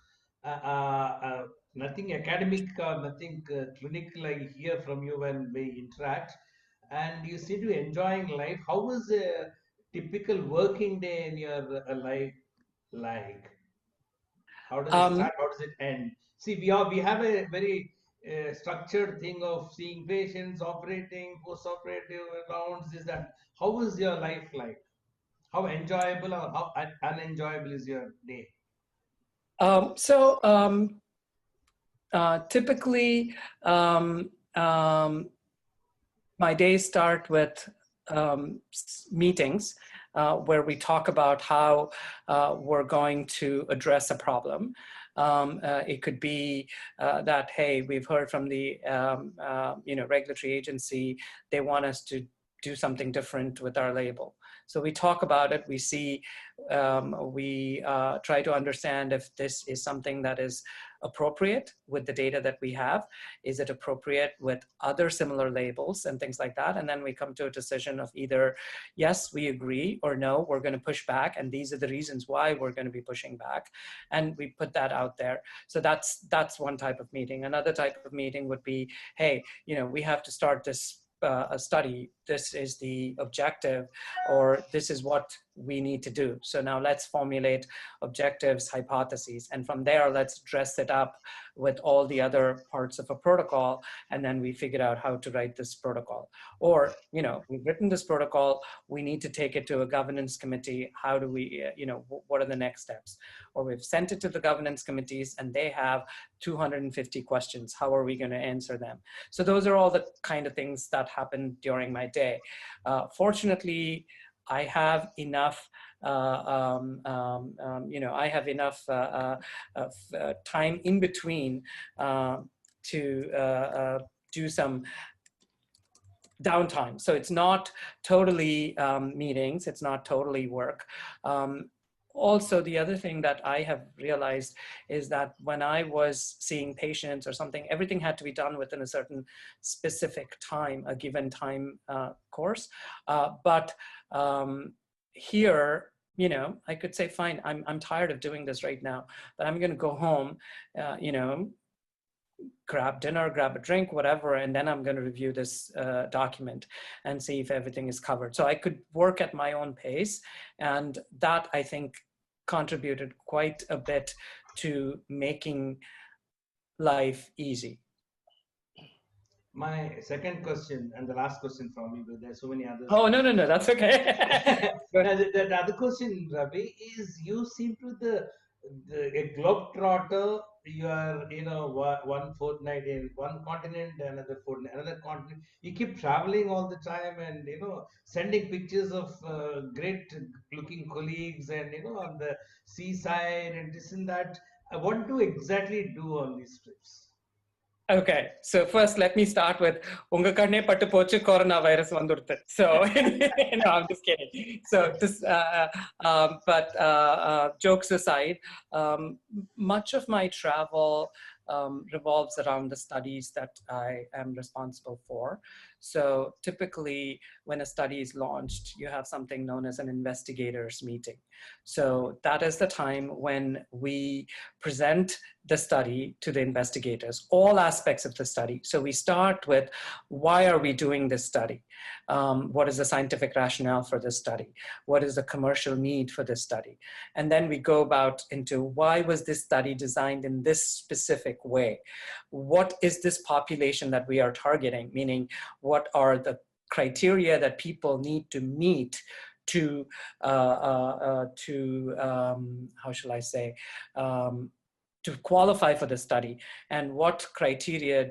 Nothing academic, nothing clinical I hear from you when we interact. And you seem to be enjoying life. How was a typical working day in your life like? How does it start? How does it end? See, we have a very structured thing of seeing patients, operating, post-operative rounds. Is that how is your life like? How enjoyable or how unenjoyable is your day? Typically, my days start with meetings where we talk about how we're going to address a problem. It could be that, hey, we've heard from the regulatory agency, they want us to do something different with our label. So we talk about it, we see, we try to understand if this is something that is appropriate with the data that we have. Is it appropriate with other similar labels and things like that? And then we come to a decision of either, yes, we agree, or no, we're going to push back. And these are the reasons why we're going to be pushing back. And we put that out there. So that's one type of meeting. Another type of meeting would be, hey, we have to start this a study, this is the objective, or this is what we need to do. So now let's formulate objectives, hypotheses, and from there, let's dress it up with all the other parts of a protocol, and then we figure out how to write this protocol. Or, we've written this protocol, we need to take it to a governance committee. How do we, what are the next steps? Or we've sent it to the governance committees and they have 250 questions. How are we going to answer them? So those are all the kind of things that happen during my day. Fortunately, I have enough, I have enough time in between to do some downtime. So it's not totally meetings, it's not totally work. Also, the other thing that I have realized is that when I was seeing patients or something, everything had to be done within a certain specific time, a given time course. But here, I could say, fine, I'm tired of doing this right now, but I'm going to go home, grab dinner, grab a drink, whatever, and then I'm going to review this document and see if everything is covered. So I could work at my own pace, and that, I think, contributed quite a bit to making life easy. My second question and the last question from me, but there's so many others. Oh, no, that's okay. Now, the other question, Ravi, is you seem to a globetrotter. You are, one fortnight in one continent, another fortnight, another continent. You keep traveling all the time, and sending pictures of great-looking colleagues, and on the seaside and this and that. What do you exactly do on these trips? Okay, so first let me start with unga karne pattu pochu coronavirus vandurthu. So no, I'm just kidding. So this, jokes aside, much of my travel revolves around the studies that I am responsible for. So typically, when a study is launched, you have something known as an investigators meeting. So that is the time when we present the study to the investigators, all aspects of the study. So we start with, why are we doing this study? What is the scientific rationale for this study? What is the commercial need for this study? And then we go about into, why was this study designed in this specific way? What is this population that we are targeting? Meaning, what are the criteria that people need to meet to how shall I say, to qualify for the study, and what criteria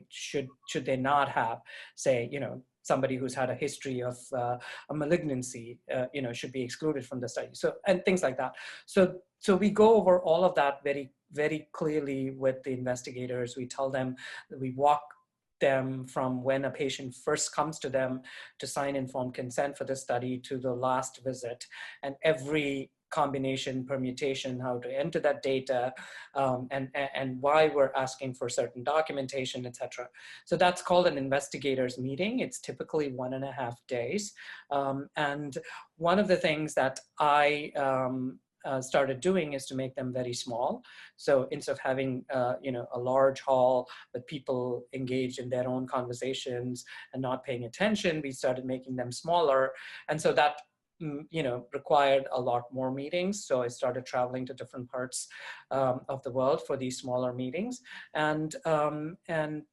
should they not have? Say, somebody who's had a history of a malignancy, should be excluded from the study. So, and things like that. So we go over all of that very, very clearly with the investigators. We tell them, we walk them from when a patient first comes to them to sign informed consent for the study to the last visit, and every combination, permutation, how to enter that data, and why we're asking for certain documentation, etc. So that's called an investigators meeting. It's typically 1.5 days. And one of the things that I started doing is to make them very small. So instead of having a large hall with people engaged in their own conversations and not paying attention, we started making them smaller. And so that required a lot more meetings. So I started traveling to different parts of the world for these smaller meetings. And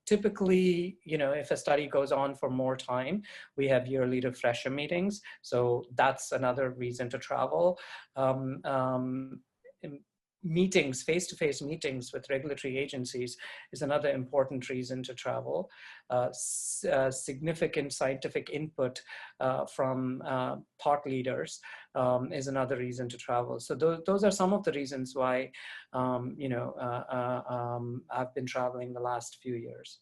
typically, if a study goes on for more time, we have yearly refresher meetings. So that's another reason to travel. Meetings, face-to-face meetings with regulatory agencies is another important reason to travel. Significant scientific input from thought leaders is another reason to travel. So those are some of the reasons why, I've been traveling the last few years.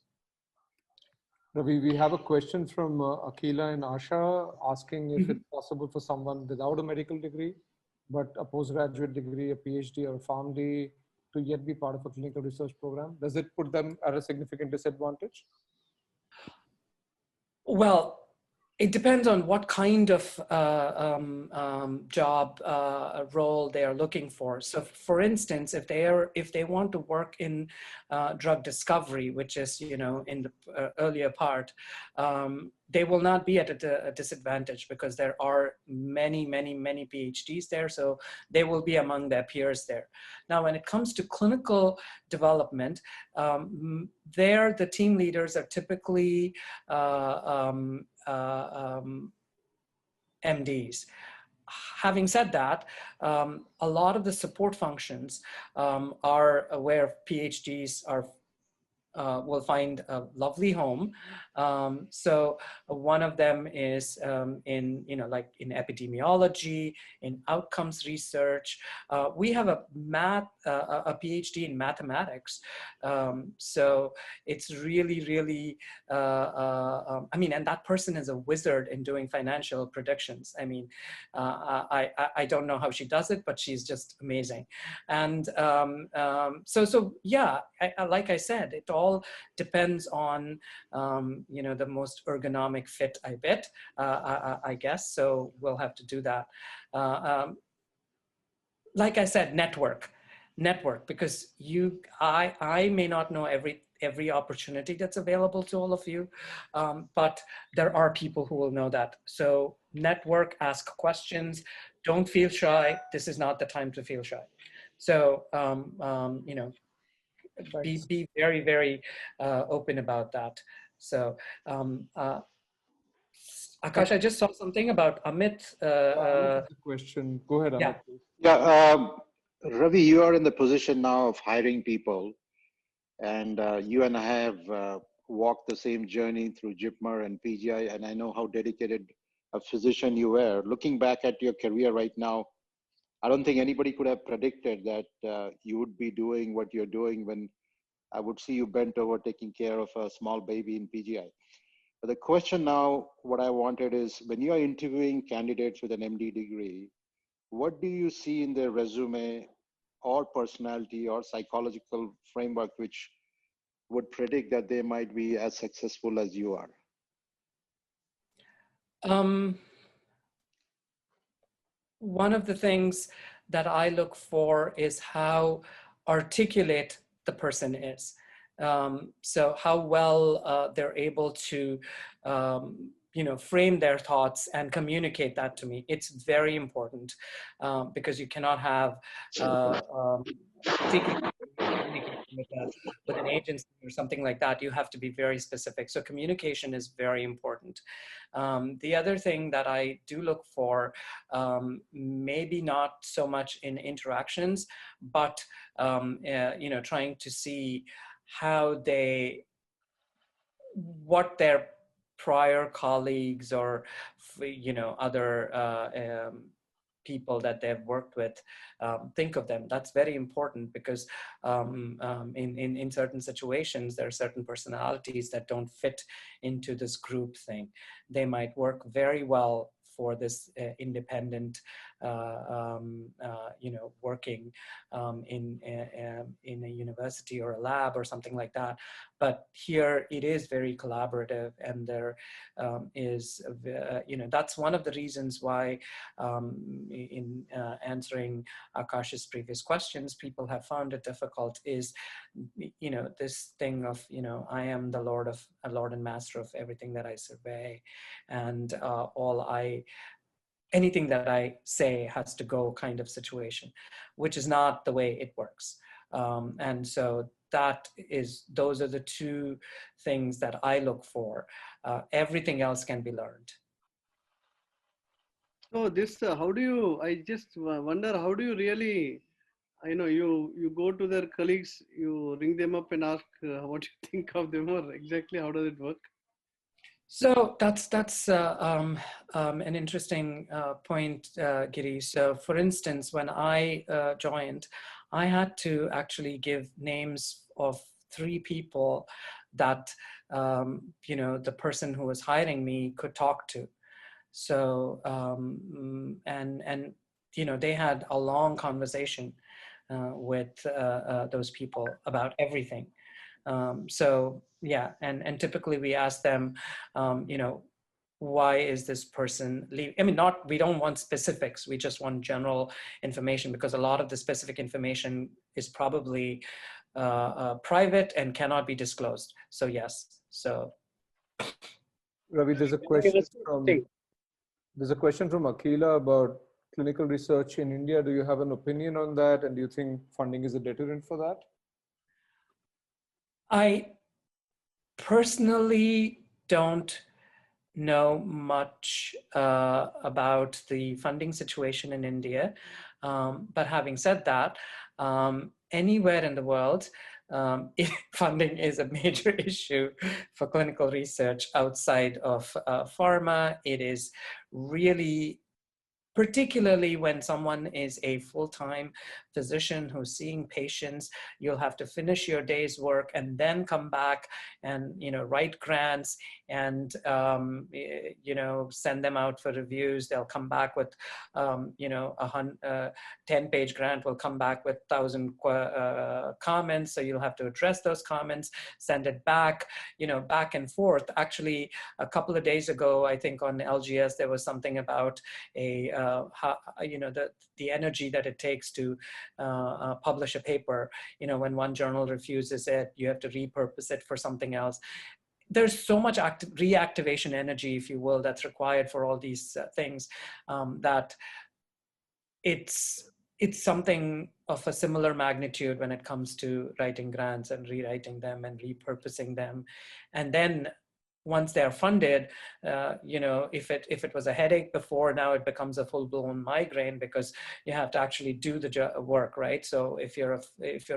Ravi, we have a question from Akila and Asha asking if it's possible for someone without a medical degree, but a postgraduate degree, a PhD or a PharmD, to yet be part of a clinical research program. Does it put them at a significant disadvantage? Well, it depends on what kind of job role they are looking for. So, for instance, if they want to work in drug discovery, which is in the earlier part, they will not be at a disadvantage because there are many PhDs there. So they will be among their peers there. Now, when it comes to clinical development, the team leaders are typically MDs. Having said that, a lot of the support functions are where PhDs will find a lovely home. So one of them is in epidemiology, in outcomes research. We have a PhD in mathematics. So it's really, and that person is a wizard in doing financial predictions. I don't know how she does it, but she's just amazing. And yeah, like I said, it all depends on the most ergonomic fit, I guess. So we'll have to do that. Like I said, network, because I may not know every opportunity that's available to all of you, but there are people who will know that. So network, ask questions, don't feel shy. This is not the time to feel shy. So, you know, be very, very open about that. So, Akash, I just saw something about Amit. Question. Go ahead, Yeah. Amit, please. Yeah, Ravi, you are in the position now of hiring people, and you and I have walked the same journey through JIPMER and PGI, and I know how dedicated a physician you were. Looking back at your career right now, I don't think anybody could have predicted that you would be doing what you're doing when I would see you bent over taking care of a small baby in PGI. But the question now, what I wanted is, when you are interviewing candidates with an MD degree, what do you see in their resume or personality or psychological framework which would predict that they might be as successful as you are? One of the things that I look for is how articulate the person is. So how well they're able to, you know, frame their thoughts and communicate that to me. It's very important because you cannot have secret communication with an agency or something like that. You have to be very specific. So communication is very important. The other thing that I do look for, maybe not so much in interactions, but you know, trying to see how what their prior colleagues or, you know, other people that they've worked with think of them. That's very important because in certain situations, there are certain personalities that don't fit into this group thing. They might work very well for this independent, you know, working in a university or a lab or something like that. But here it is very collaborative, and there is, you know, that's one of the reasons why in answering Akash's previous questions, people have found it difficult is, you know, this thing of, you know, I am the Lord and Master of everything that I survey, and anything that I say has to go kind of situation, which is not the way it works. And so those are the two things that I look for. Everything else can be learned. So this, how do you, I just wonder, how do you really, I know you go to their colleagues, you ring them up and ask what you think of them, or exactly how does it work? So that's an interesting point, Giri. So for instance, when I joined, I had to actually give names of 3 people that, you know, the person who was hiring me could talk to. So, and you know, they had a long conversation with those people about everything. So yeah, and typically we ask them, you know, why is this person leaving? I mean, we don't want specifics. We just want general information, because a lot of the specific information is probably private and cannot be disclosed. So yes, so. Ravi, there's a question from Akila about clinical research in India. Do you have an opinion on that? And do you think funding is a deterrent for that? I personally don't know much about the funding situation in India. But having said that, anywhere in the world, funding is a major issue for clinical research outside of pharma. It is really, particularly when someone is a full-time physician who's seeing patients, you'll have to finish your day's work and then come back and, you know, write grants and, you know, send them out for reviews. They'll come back with, you know, 10-page grant will come back with 1,000 comments. So you'll have to address those comments, send it back, you know, back and forth. Actually, a couple of days ago, I think on LGS, there was something about how, you know, the energy that it takes to publish a paper. You know, when one journal refuses it, you have to repurpose it for something else. There's so much reactivation energy, if you will, that's required for all these things that it's it's something of a similar magnitude when it comes to writing grants and rewriting them and repurposing them. And then once they're funded, you know, if it was a headache before, now it becomes a full-blown migraine because you have to actually do the work, right? So if you're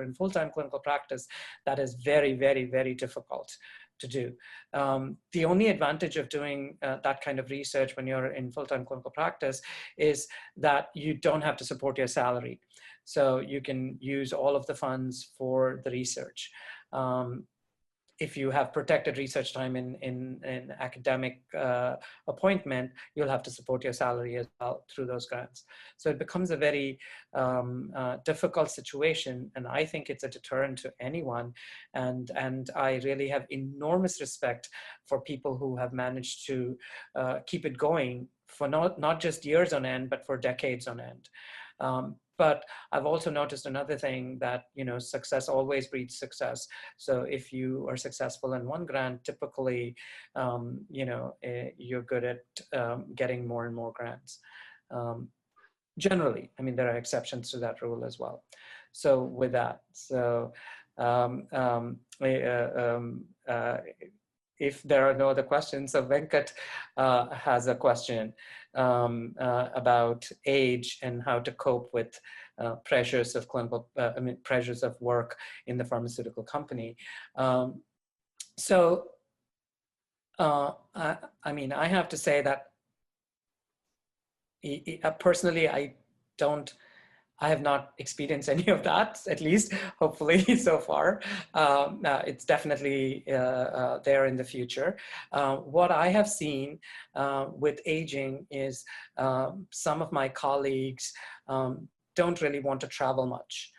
in full-time clinical practice, that is very, very, very difficult to do. The only advantage of doing that kind of research when you're in full-time clinical practice is that you don't have to support your salary. So you can use all of the funds for the research. If you have protected research time in academic appointment, you'll have to support your salary as well through those grants. So it becomes a very difficult situation, and I think it's a deterrent to anyone. And I really have enormous respect for people who have managed to keep it going for not just years on end, but for decades on end. But I've also noticed another thing that, you know, success always breeds success. So if you are successful in one grant, typically, you know, you're good at getting more and more grants. Generally, I mean, there are exceptions to that rule as well. So with that, so if there are no other questions, so Venkat has a question about age and how to cope with pressures of clinical, pressures of work in the pharmaceutical company. So, I mean, I have to say that personally, I have not experienced any of that, at least, hopefully, so far. It's definitely there in the future. What I have seen with aging is some of my colleagues don't really want to travel much.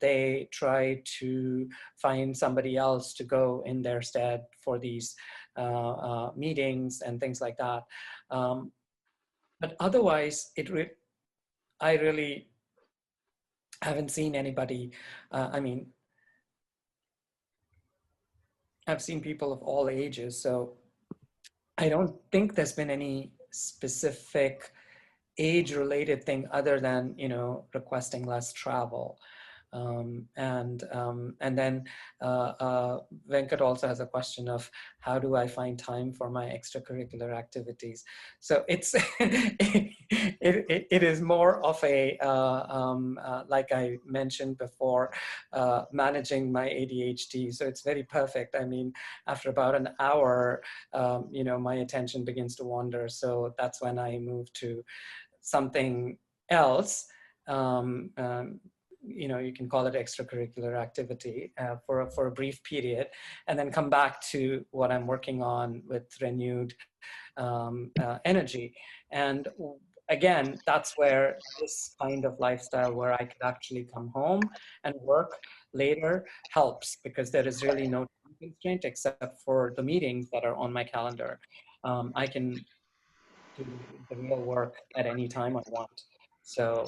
They try to find somebody else to go in their stead for these meetings and things like that. But otherwise, I really haven't seen anybody, I mean, I've seen people of all ages, so I don't think there's been any specific age-related thing other than, you know, requesting less travel. And then Venkat also has a question of how do I find time for my extracurricular activities? So it's it is more of a like I mentioned before, managing my ADHD. So it's very perfect. I mean, after about an hour, you know, my attention begins to wander. So that's when I move to something else. You know, you can call it extracurricular activity for a brief period, and then come back to what I'm working on with renewed energy. And again, that's where this kind of lifestyle where I could actually come home and work later helps, because there is really no time constraint except for the meetings that are on my calendar. I can do the real work at any time I want. So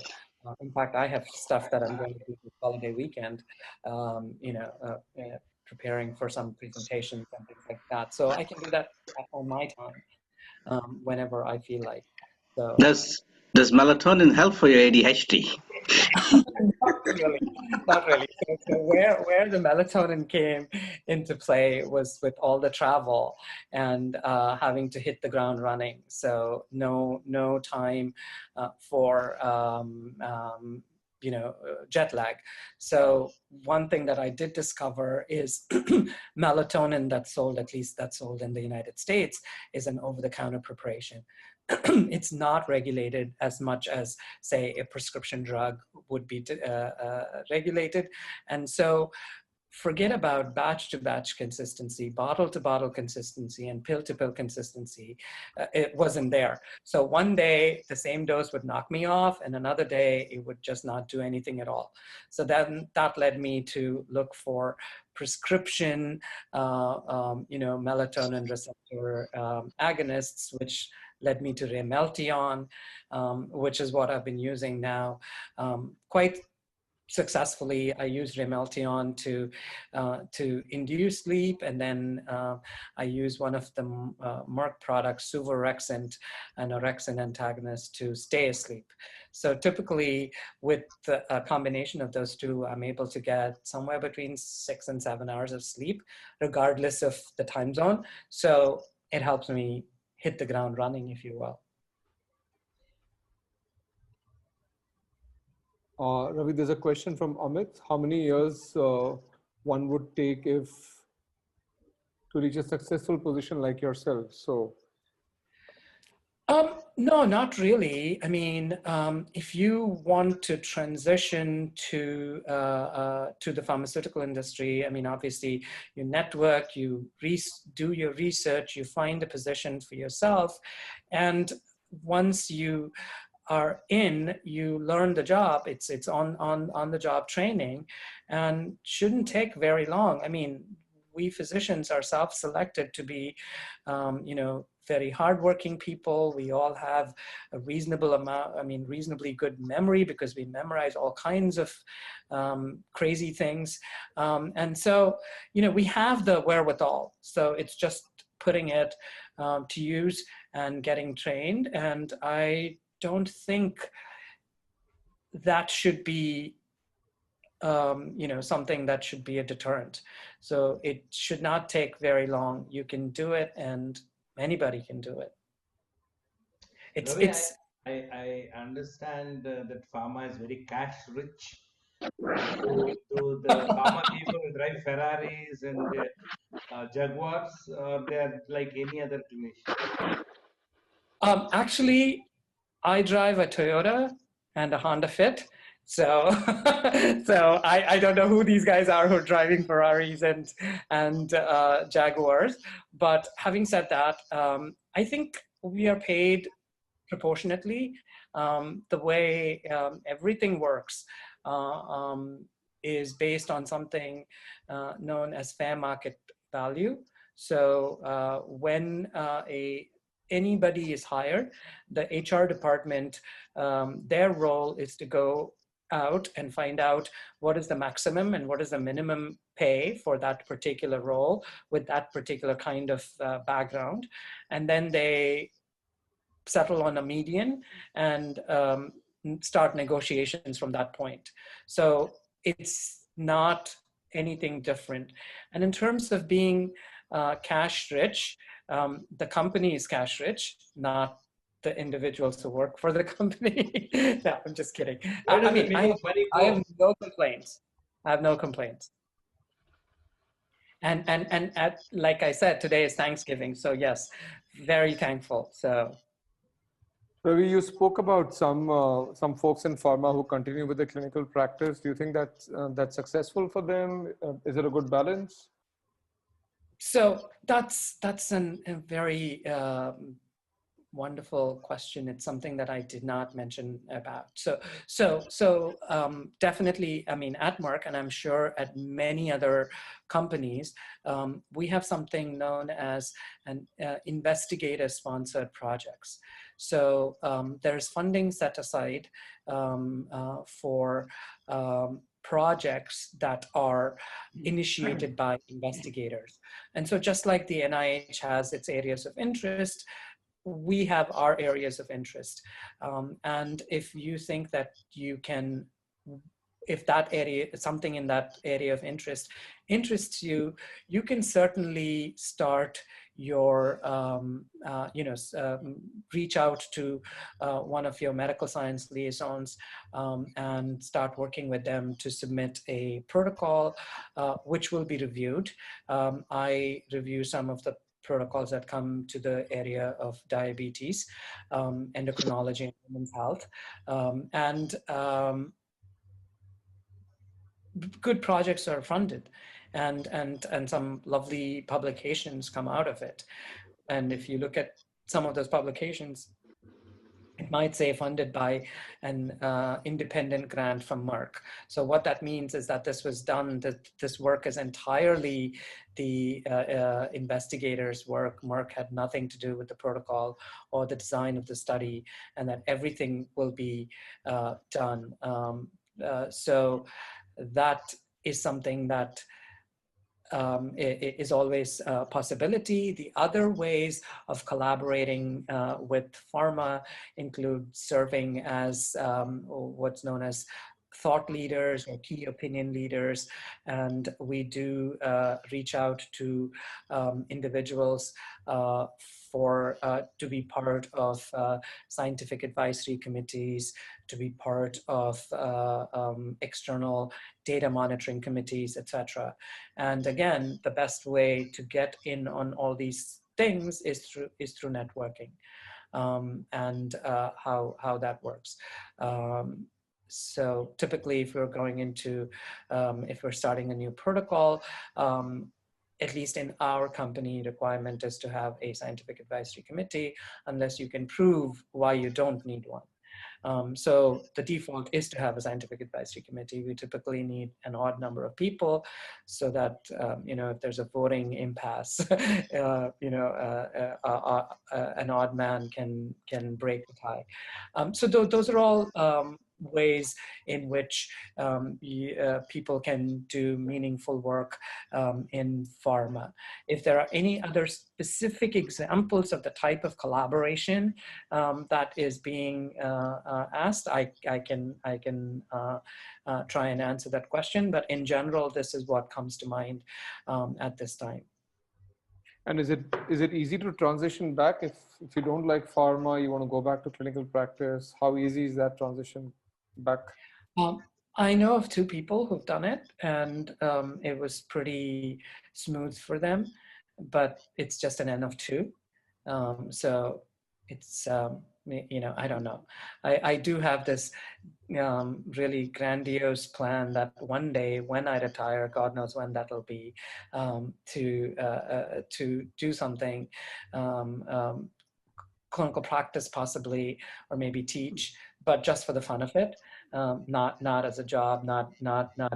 in fact, I have stuff that I'm going to do this holiday weekend, you know, preparing for some presentations and things like that. So I can do that on my time, whenever I feel like. So does melatonin help for your ADHD? Not really. So where the melatonin came into play was with all the travel and having to hit the ground running. So no time for you know, jet lag. So one thing that I did discover is melatonin that's sold, at least that's sold in the United States, is an over-the-counter preparation. It's not regulated as much as, say, a prescription drug would be regulated. And so forget about batch-to-batch consistency, bottle-to-bottle consistency, and pill-to-pill consistency. It wasn't there. So one day, the same dose would knock me off, and another day, it would just not do anything at all. So then that led me to look for prescription, you know, melatonin receptor agonists, which led me to Remeltion, which is what I've been using now quite successfully. I used Remeltion to induce sleep, and then I use one of the Merck products, suvorexant, an orexin antagonist, to stay asleep. So typically, with a combination of those two, I'm able to get somewhere between 6 and 7 hours of sleep, regardless of the time zone. So it helps me hit the ground running, if you will. Ravi, there's a question from Amit. How many years one would take to reach a successful position like yourself? So, no, not really. I mean, if you want to transition to the pharmaceutical industry, I mean, obviously you network, you do your research, you find a position for yourself, and once you are in, you learn the job. It's on the job training, and shouldn't take very long. I mean, we physicians are self-selected to be, very hardworking people. We all have a reasonable amount, reasonably good memory, because we memorize all kinds of crazy things. And so, we have the wherewithal. So it's just putting it to use and getting trained. And I don't think that should be something that should be a deterrent. So it should not take very long. You can do it, and anybody can do it. Ravi, I understand that pharma is very cash rich. Do the pharma people drive Ferraris and Jaguars, or they're like any other clinician? Actually, I drive a Toyota and a Honda Fit. So, so I don't know who these guys are who are driving Ferraris and Jaguars. But having said that, I think we are paid proportionately. The way everything works is based on something known as fair market value. So when anybody is hired, the HR department, their role is to go out and find out what is the maximum and what is the minimum pay for that particular role with that particular kind of background. And then they settle on a median and start negotiations from that point. So it's not anything different. And in terms of being cash rich, the company is cash rich, not the individuals who work for the company. No, I'm just kidding. I have no complaints. I have no complaints. And like I said, today is Thanksgiving. So yes, very thankful. So. Ravi, you spoke about some folks in pharma who continue with the clinical practice. Do you think that's successful for them? Is it a good balance? So that's a very wonderful question. It's something that I did not mention about. So definitely, I mean, at Merck, and I'm sure at many other companies, we have something known as an investigator-sponsored projects. So there's funding set aside for projects that are initiated by investigators. And so just like the NIH has its areas of interest, we have our areas of interest. And if you think that you can, if that area, something in that area of interest interests you, you can certainly start your, reach out to one of your medical science liaisons and start working with them to submit a protocol, which will be reviewed. I review some of the protocols that come to the area of diabetes, endocrinology, and women's health. Good projects are funded, and some lovely publications come out of it. And if you look at some of those publications, it might say funded by an independent grant from Merck. So what that means is that this was done, that this work is entirely the investigators' work. Merck had nothing to do with the protocol or the design of the study, and that everything will be done So that is something that is always a possibility. The other ways of collaborating with pharma include serving as what's known as thought leaders or key opinion leaders, and we do reach out to individuals to be part of scientific advisory committees, to be part of external data monitoring committees, etc. And again, the best way to get in on all these things is through networking, and how that works. So typically, if we're going into, if we're starting a new protocol, at least in our company, requirement is to have a scientific advisory committee, unless you can prove why you don't need one. So the default is to have a scientific advisory committee. We typically need an odd number of people so that, if there's a voting impasse, an odd man can break the tie. So those are all ways in which people can do meaningful work in pharma. If there are any other specific examples of the type of collaboration that is being asked, I can try and answer that question. But in general, this is what comes to mind at this time. And is it easy to transition back if you don't like pharma, you want to go back to clinical practice? How easy is that transition back? I know of 2 people who've done it, and it was pretty smooth for them, but it's just an N of 2. So it's, I don't know. I do have this really grandiose plan that one day when I retire, God knows when that'll be, to do something, clinical practice possibly, or maybe teach, but just for the fun of it, not as a job, not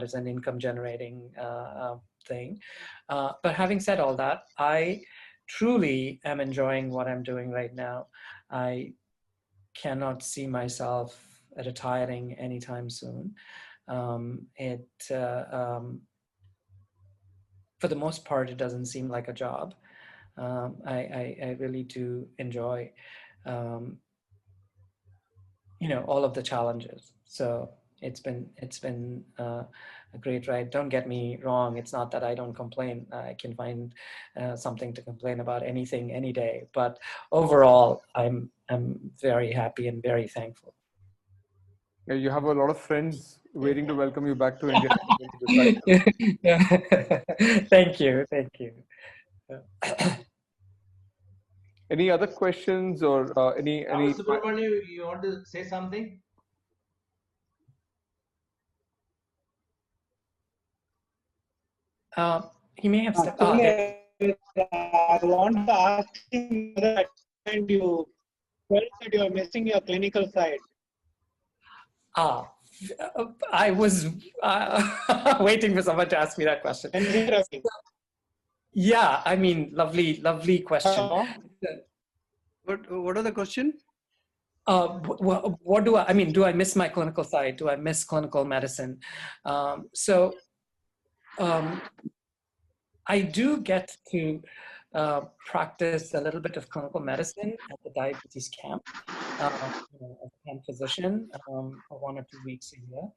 as an income generating thing. But having said all that, I truly am enjoying what I'm doing right now. I cannot see myself retiring anytime soon. For the most part, it doesn't seem like a job. I really do enjoy, all of the challenges. So it's been a great ride. Don't get me wrong. It's not that I don't complain. I can find something to complain about anything, any day. But overall, I'm very happy and very thankful. Yeah, you have a lot of friends waiting to welcome you back to India. Thank you. Any other questions or any? Subramanian, you want to say something? He may have stepped. I want to ask him whether at the end you felt that you are missing your clinical side. I was waiting for someone to ask me that question. Yeah, I mean, lovely question. What are the question? What do I mean? Do I miss my clinical side? Do I miss clinical medicine? I do get to practice a little bit of clinical medicine at the diabetes camp, as a camp physician, 1 or 2 weeks a year.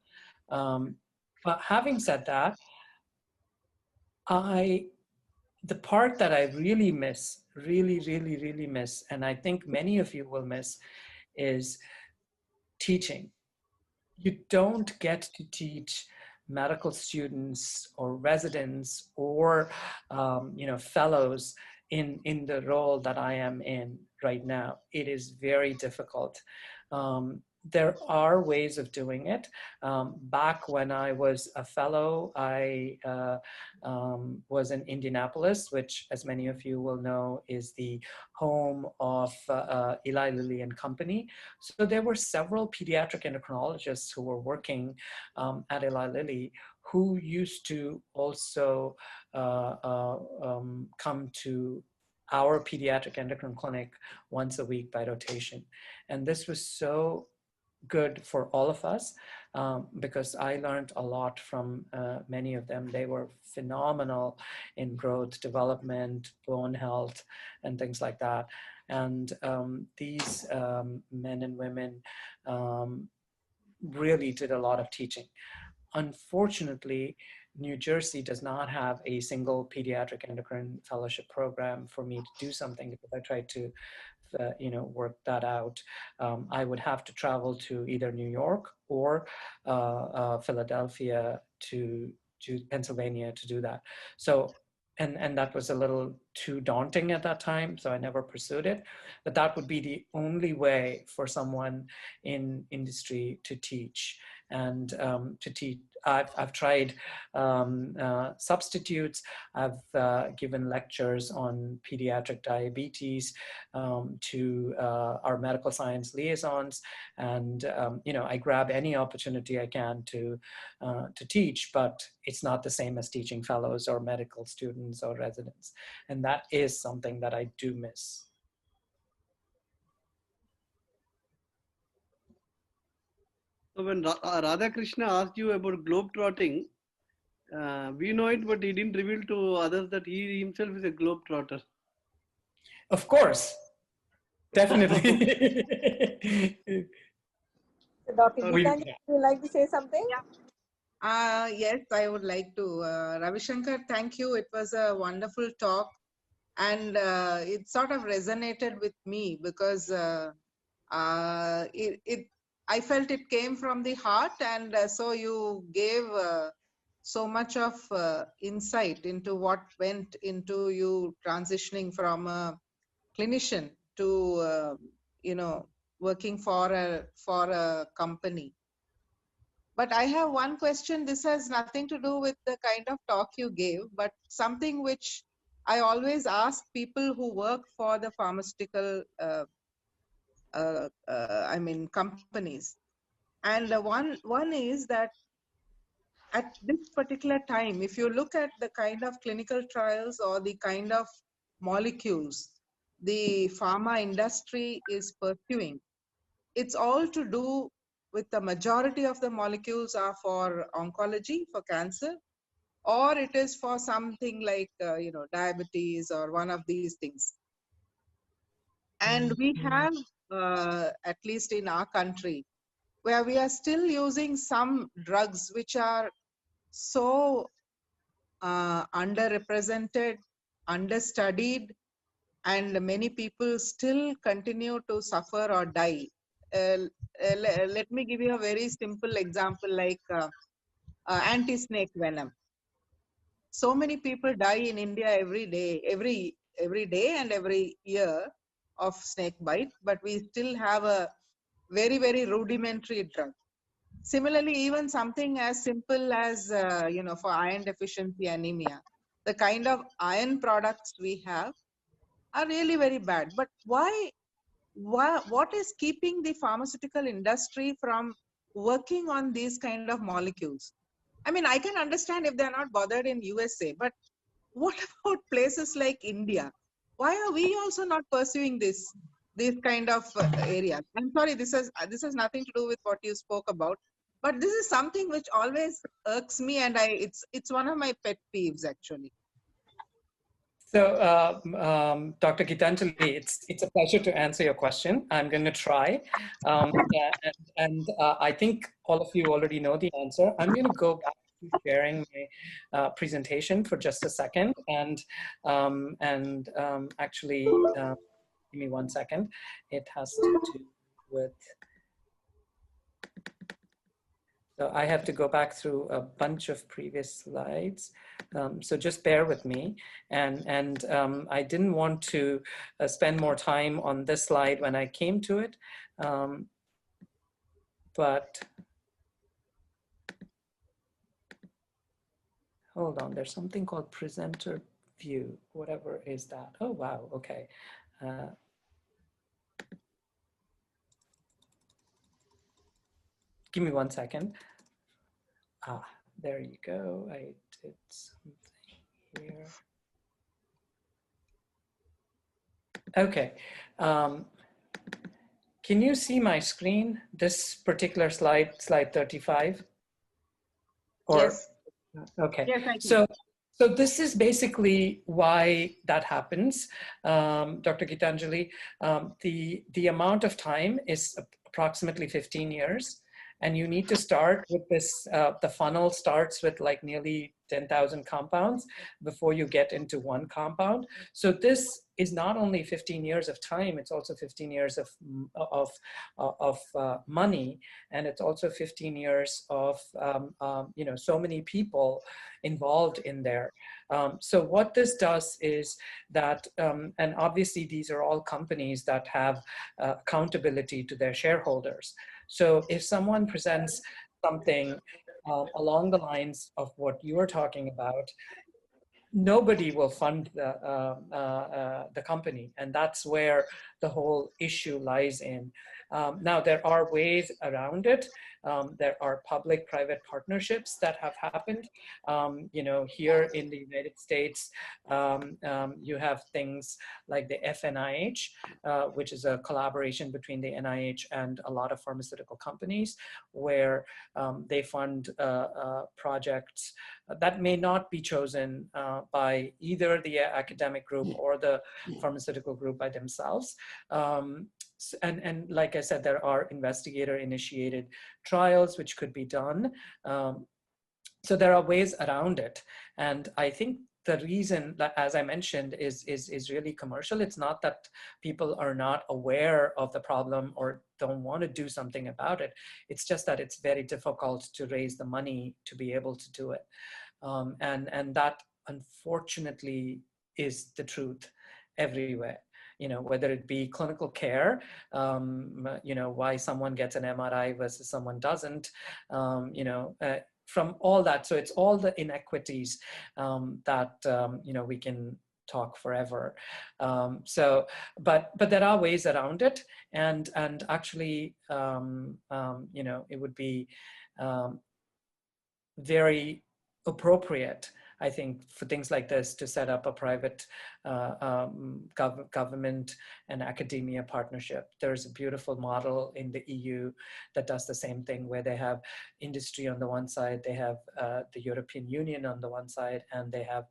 But having said that, the part that I really miss, really miss, and I think many of you will miss, is teaching. You don't get to teach medical students or residents or fellows in the role that I am in right now. It is very difficult. There are ways of doing it. Back when I was a fellow, I was in Indianapolis, which, as many of you will know, is the home of Eli Lilly and Company. So there were several pediatric endocrinologists who were working at Eli Lilly who used to also come to our pediatric endocrine clinic once a week by rotation. And this was so good for all of us, because I learned a lot from many of them. They were phenomenal in growth, development, bone health, and things like that. And these men and women really did a lot of teaching. Unfortunately, New Jersey does not have a single pediatric endocrine fellowship program for me to do something, because I tried to work that out. I would have to travel to either New York or Philadelphia to Pennsylvania to do that. So, and that was a little too daunting at that time, so I never pursued it. But that would be the only way for someone in industry to teach. And to teach, I've tried substitutes. I've given lectures on pediatric diabetes to our medical science liaisons, and I grab any opportunity I can to teach, but it's not the same as teaching fellows or medical students or residents, and that is something that I do miss. So when Radhakrishna asked you about globetrotting, we know it, but he didn't reveal to others that he himself is a globetrotter. Of course, definitely. So Dr. Okay. Geetanjali, would you like to say something? Yes, I would like to. Ravi Shankar, thank you. It was a wonderful talk. And it sort of resonated with me because I felt it came from the heart. And so you gave so much of insight into what went into you transitioning from a clinician to, working for a company. But I have one question. This has nothing to do with the kind of talk you gave, but something which I always ask people who work for the pharmaceutical, companies. And one is that at this particular time, if you look at the kind of clinical trials or the kind of molecules the pharma industry is pursuing, it's all to do with the majority of the molecules are for oncology, for cancer, or it is for something like, diabetes or one of these things. And we have, at least in our country, where we are still using some drugs which are so underrepresented, understudied, and many people still continue to suffer or die. Let me give you a very simple example, like anti-snake venom. So many people die in India every day and every year of snake bite, but we still have a very, very rudimentary drug. Similarly, even something as simple as, for iron deficiency anemia, the kind of iron products we have are really very bad. But what is keeping the pharmaceutical industry from working on these kind of molecules? I mean, I can understand if they're not bothered in USA, but what about places like India? Why are we also not pursuing these kind of areas? I'm sorry, this has nothing to do with what you spoke about, but this is something which always irks me, and it's one of my pet peeves actually. So, Dr. Gitanjali, it's a pleasure to answer your question. I'm going to try. I think all of you already know the answer. I'm going to go back to sharing my presentation for just a second. Actually, give me 1 second. It has to do with... So I have to go back through a bunch of previous slides. So just bear with me. And I didn't want to spend more time on this slide when I came to it. But hold on, there's something called presenter view. Whatever is that? Oh, wow, okay. Give me 1 second. Ah, there you go. I did something here. Okay. can you see my screen, this particular slide, slide 35? Or, Yes. okay. Yes, I can. So this is basically why that happens, Dr. Gitanjali. The amount of time is approximately 15 years. And you need to start with this, the funnel starts with like nearly 10,000 compounds before you get into one compound. So this is not only 15 years of time, it's also 15 years of money. And it's also 15 years of, you know, so many people involved in there. So what this does is that, and obviously these are all companies that have accountability to their shareholders. So if someone presents something along the lines of what you are talking about, nobody will fund the company. And that's where the whole issue lies in. Now, there are ways around it. There are public-private partnerships that have happened. You know, here in the United States, you have things like the FNIH, which is a collaboration between the NIH and a lot of pharmaceutical companies, where they fund projects that may not be chosen by either the academic group or the pharmaceutical group by themselves. And like I said, there are investigator-initiated trials which could be done. So there are ways around it. And I think the reason that, as I mentioned, is really commercial. It's not that people are not aware of the problem or don't want to do something about it. It's just that it's very difficult to raise the money to be able to do it. And that, unfortunately, is the truth everywhere. You know, whether it be clinical care, you know, why someone gets an MRI versus someone doesn't, you know, from all that. So it's all the inequities that, you know, we can talk forever. But there are ways around it. And actually, you know, it would be very appropriate, I think, for things like this to set up a private government and academia partnership. There's a beautiful model in the EU that does the same thing, where they have industry on the one side, they have the European Union on the one side, and they have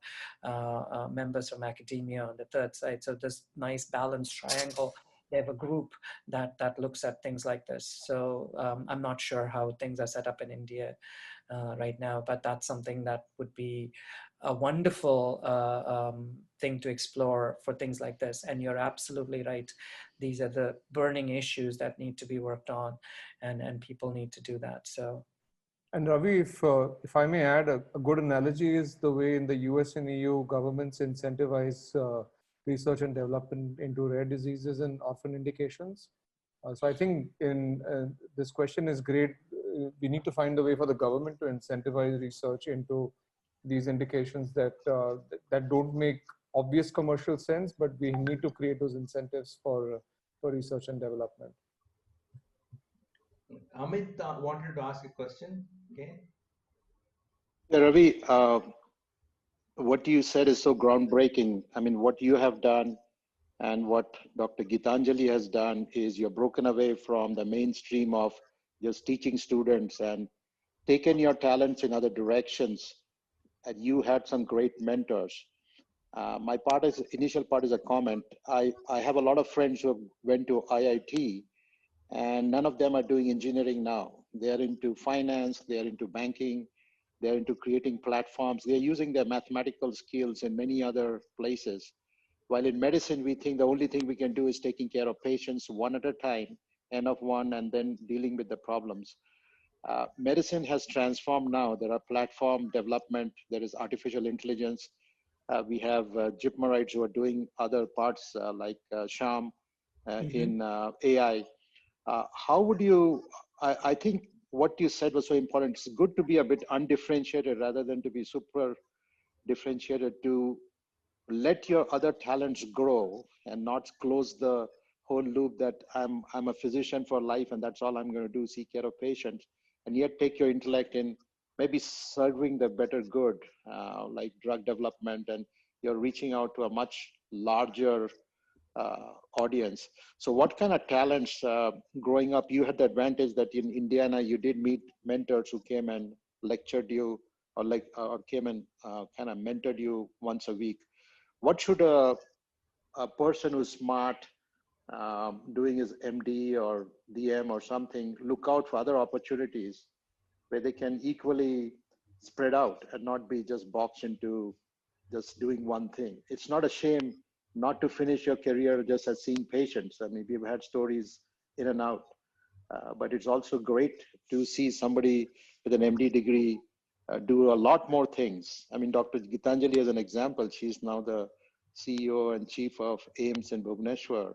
members from academia on the third side. So this nice balanced triangle. They have a group that looks at things like this. So I'm not sure how things are set up in India right now, but that's something that would be a wonderful thing to explore for things like this. And you're absolutely right. These are the burning issues that need to be worked on, and people need to do that. So. And Ravi, if I may add, a good analogy is the way in the US and EU governments incentivize research and development into rare diseases and orphan indications. So I think this question is great. We need to find a way for the government to incentivize research into these indications that that don't make obvious commercial sense, but we need to create those incentives for research and development. Amit wanted to ask a question. Okay. Yeah, Ravi, what you said is so groundbreaking. I mean, what you have done and what Dr. Gitanjali has done is you're broken away from the mainstream of just teaching students and taken your talents in other directions. And you had some great mentors. My initial part is a comment. I have a lot of friends who went to IIT, and none of them are doing engineering now. They're into finance, they're into banking, they're into creating platforms. They're using their mathematical skills in many other places. While in medicine, we think the only thing we can do is taking care of patients one at a time, N of one, and then dealing with the problems. Medicine has transformed now. There are platform development, there is artificial intelligence. We have JIPMERites who are doing other parts like Sham in AI. How would you, I think what you said was so important. It's good to be a bit undifferentiated rather than to be super differentiated, to let your other talents grow and not close the whole loop that I'm a physician for life and that's all I'm going to do, see care of patients, and yet take your intellect in maybe serving the better good, like drug development, and you're reaching out to a much larger audience. So what kind of talents growing up, you had the advantage that in Indiana, you did meet mentors who came and lectured you or came and kind of mentored you once a week. What should a person who's smart, doing his MD or DM or something, look out for other opportunities where they can equally spread out and not be just boxed into just doing one thing? It's not a shame not to finish your career just as seeing patients. I mean, we've had stories in and out, but it's also great to see somebody with an MD degree do a lot more things. I mean, Dr. Gitanjali as an example, she's now the CEO and chief of AIMS in Bhubaneswar,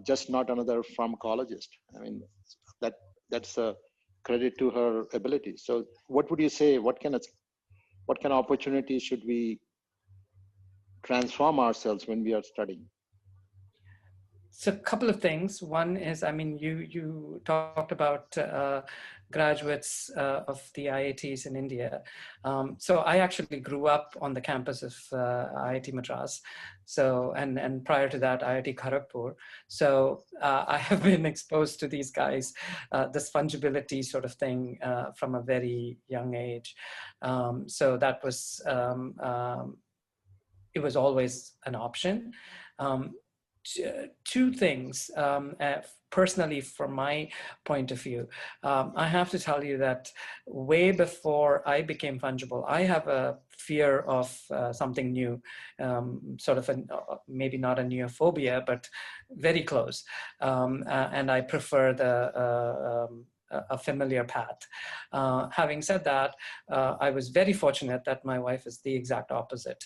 just not another pharmacologist. I mean, that's a credit to her ability. So what would you say, what kind of opportunities should we transform ourselves when we are studying? So a couple of things. One is, I mean, you talked about graduates of the IITs in India. So I actually grew up on the campus of IIT Madras. So, and prior to that, IIT Kharagpur. So I have been exposed to these guys, this fungibility sort of thing from a very young age. So that was, it was always an option. Two things, personally, from my point of view, I have to tell you that way before I became fungible, I have a fear of something new, sort of maybe not a neophobia, but very close. And I prefer a familiar path. Having said that, I was very fortunate that my wife is the exact opposite.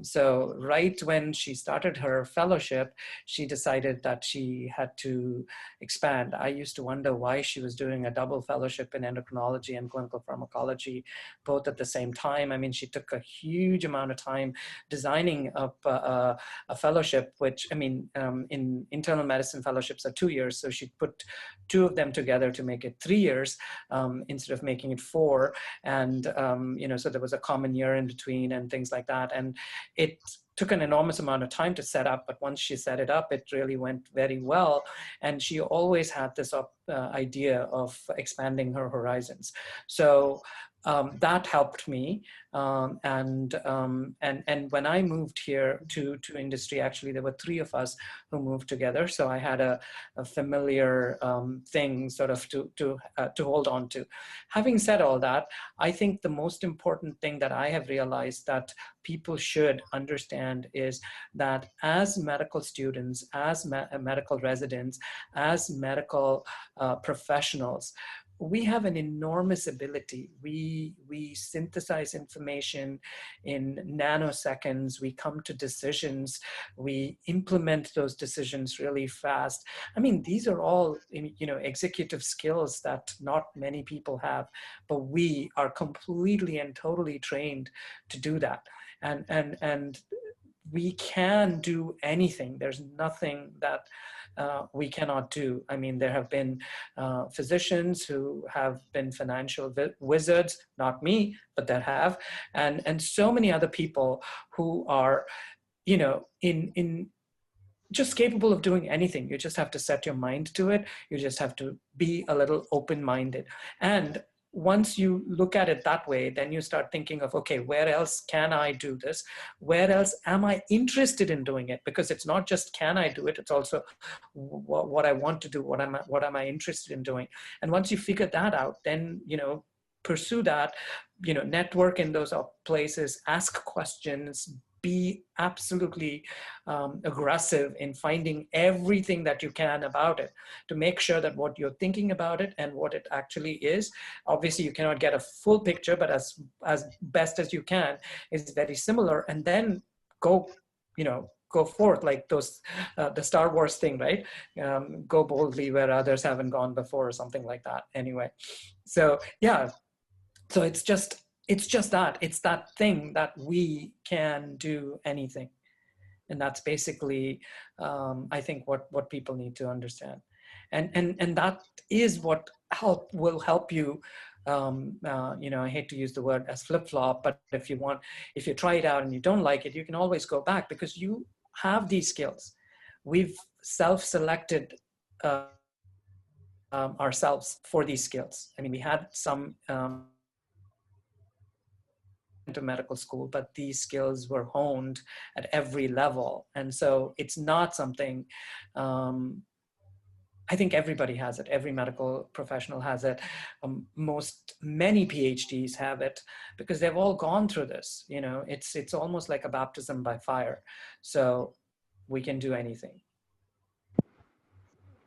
So right when she started her fellowship, she decided that she had to expand. I used to wonder why she was doing a double fellowship in endocrinology and clinical pharmacology, both at the same time. I mean, she took a huge amount of time designing up a fellowship, which, I mean, in internal medicine fellowships are 2 years. So she put two of them together to make it 3 years instead of making it 4. And, you know, so there was a common year in between and things like that. And it took an enormous amount of time to set up, but once she set it up, it really went very well. And she always had this idea of expanding her horizons. So that helped me. And when I moved here to industry, actually, there were 3 of us who moved together. So I had a familiar thing sort of to hold on to. Having said all that, I think the most important thing that I have realized that people should understand is that as medical students, as medical residents, as medical professionals, we have an enormous ability. We synthesize information in nanoseconds. We come to decisions. We implement those decisions really fast. I mean, these are all, you know, executive skills that not many people have, but we are completely and totally trained to do that. And we can do anything. There's nothing that we cannot do. I mean, there have been physicians who have been financial wizards, not me, but that have, and so many other people who are, you know, in just capable of doing anything. You just have to set your mind to it. You just have to be a little open-minded. And once you look at it that way, then you start thinking of, okay, where else can I do this? Where else am I interested in doing it? Because it's not just can I do it, it's also what I want to do, what am I interested in doing? And once you figure that out, then, you know, pursue that, you know, network in those places, ask questions, be absolutely aggressive in finding everything that you can about it to make sure that what you're thinking about it and what it actually is, obviously you cannot get a full picture, but as best as you can, is very similar. And then go, you know, go forth like those, the Star Wars thing, right? Go boldly where others haven't gone before or something like that. Anyway, so yeah, so it's just that, it's that thing that we can do anything. And that's basically, I think what people need to understand. And that is what will help you, you know, I hate to use the word as flip-flop, but if you try it out and you don't like it, you can always go back because you have these skills. we've self-selected ourselves for these skills. I mean, we had some to medical school, but these skills were honed at every level. And so it's not something, I think everybody has it. Every medical professional has it. Many PhDs have it because they've all gone through this. You know, it's almost like a baptism by fire. So we can do anything.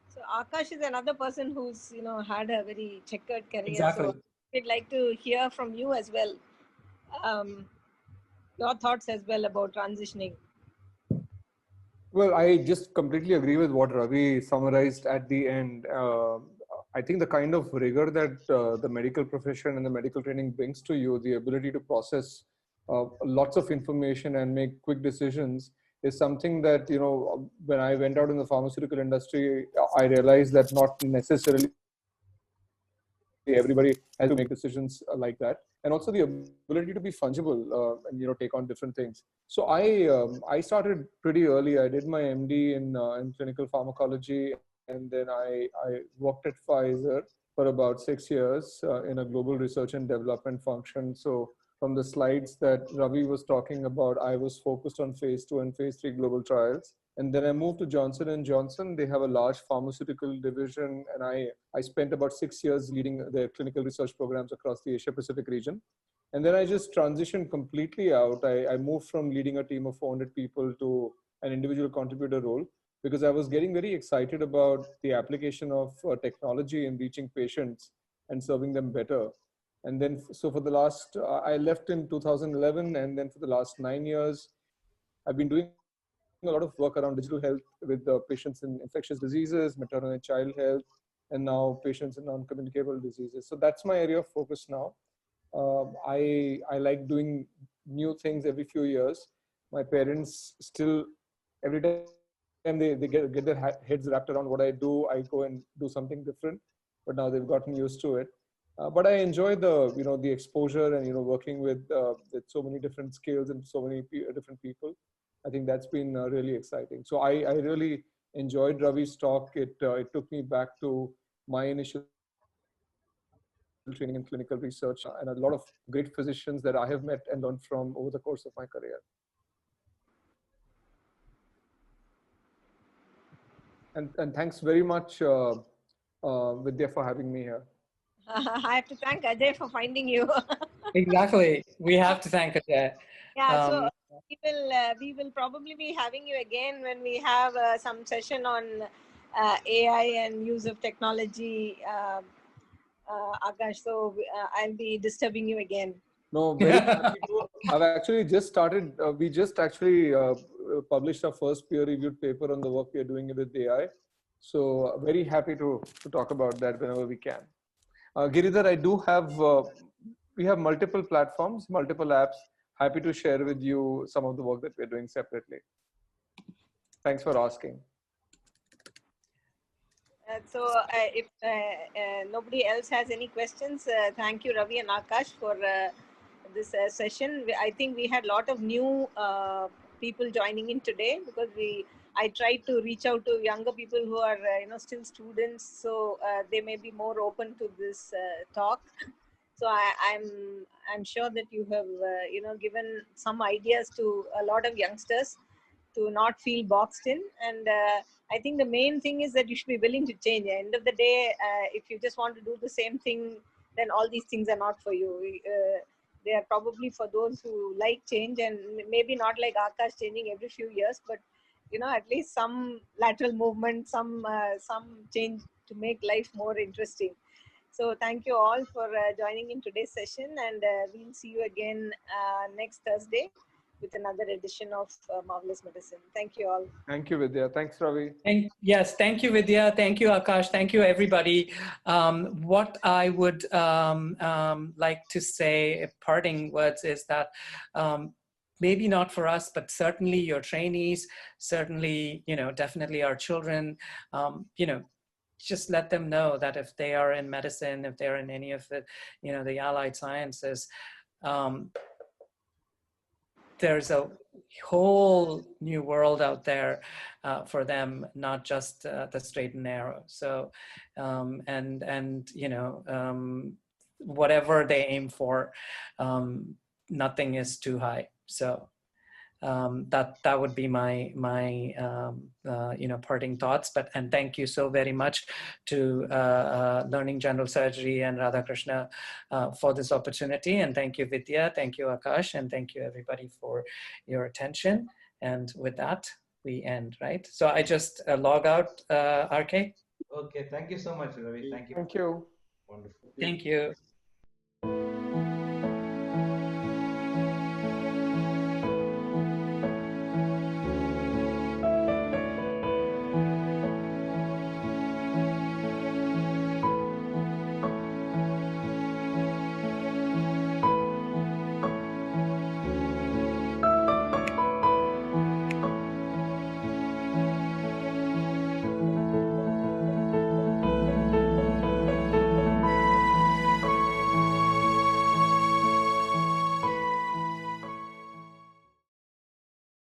So Akash is another person who's, you know, had a very checkered career. Exactly. So we'd like to hear from you as well. Your thoughts as well about transitioning. Well, I just completely agree with what Ravi summarized at the end. I think the kind of rigor that the medical profession and the medical training brings to you, the ability to process lots of information and make quick decisions, is something that, you know, when I went out in the pharmaceutical industry, I realized that not necessarily everybody has to make decisions like that, and also the ability to be fungible and, you know, take on different things. So I started pretty early. I did my MD in clinical pharmacology, and then I worked at Pfizer for about 6 years in a global research and development function. So from the slides that Ravi was talking about, I was focused on phase 2 and phase 3 global trials. And then I moved to Johnson & Johnson. They have a large pharmaceutical division, and I spent about 6 years leading their clinical research programs across the Asia Pacific region. And then I just transitioned completely out. I moved from leading a team of 400 people to an individual contributor role because I was getting very excited about the application of technology in reaching patients and serving them better. And then, so for the last, I left in 2011, and then for the last 9 years, I've been doing a lot of work around digital health with patients in infectious diseases, maternal and child health, and now patients in non-communicable diseases. So that's my area of focus now. I like doing new things every few years. My parents still, every time they get their heads wrapped around what I do, I go and do something different. But now they've gotten used to it. But I enjoy the, you know, the exposure and, you know, working with so many different skills and so many different people. I think that's been really exciting. So I really enjoyed Ravi's talk. It took me back to my initial training in clinical research and a lot of great physicians that I have met and learned from over the course of my career. And thanks very much, Vidya, for having me here. I have to thank Ajay for finding you. Exactly. We have to thank Ajay. Yeah, so we will probably be having you again when we have some session on AI and use of technology, Akash. So I'll be disturbing you again. No, very happy to. I've actually just started. We just actually published our first peer-reviewed paper on the work we are doing with AI. So very happy to talk about that whenever we can. Giridhar, I do have. We have multiple platforms, multiple apps. Happy to share with you some of the work that we're doing separately. Thanks for asking. So if nobody else has any questions, thank you, Ravi and Akash, for this session. I think we had a lot of new people joining in today because I tried to reach out to younger people who are you know, still students, so they may be more open to this talk. So I'm sure that you have you know, given some ideas to a lot of youngsters to not feel boxed in. And I think the main thing is that you should be willing to change. At the end of the day, if you just want to do the same thing, then all these things are not for you. They are probably for those who like change, and maybe not like Akash changing every few years, but you know, at least some lateral movement, some change to make life more interesting. So thank you all for joining in today's session, and we'll see you again next Thursday with another edition of Marvelous Medicine. Thank you all. Thank you, Vidya. Thanks, Ravi. Yes, thank you, Vidya. Thank you, Akash. Thank you, everybody. What I would like to say, parting words, is that maybe not for us, but certainly your trainees, certainly, you know, definitely our children, you know, just let them know that if they are in medicine, if they're in any of the, you know, the allied sciences, there's a whole new world out there for them, not just the straight and narrow. So, and you know, whatever they aim for, nothing is too high. So that would be my you know, parting thoughts. But and thank you so very much to Learning General Surgery and Radhakrishna for this opportunity. And thank you, Vidya. Thank you, Akash. And thank you, everybody, for your attention. And with that, we end, right? So I just log out, RK. Okay, thank you so much, Ravi. Thank you. Thank you. Wonderful. Thank you.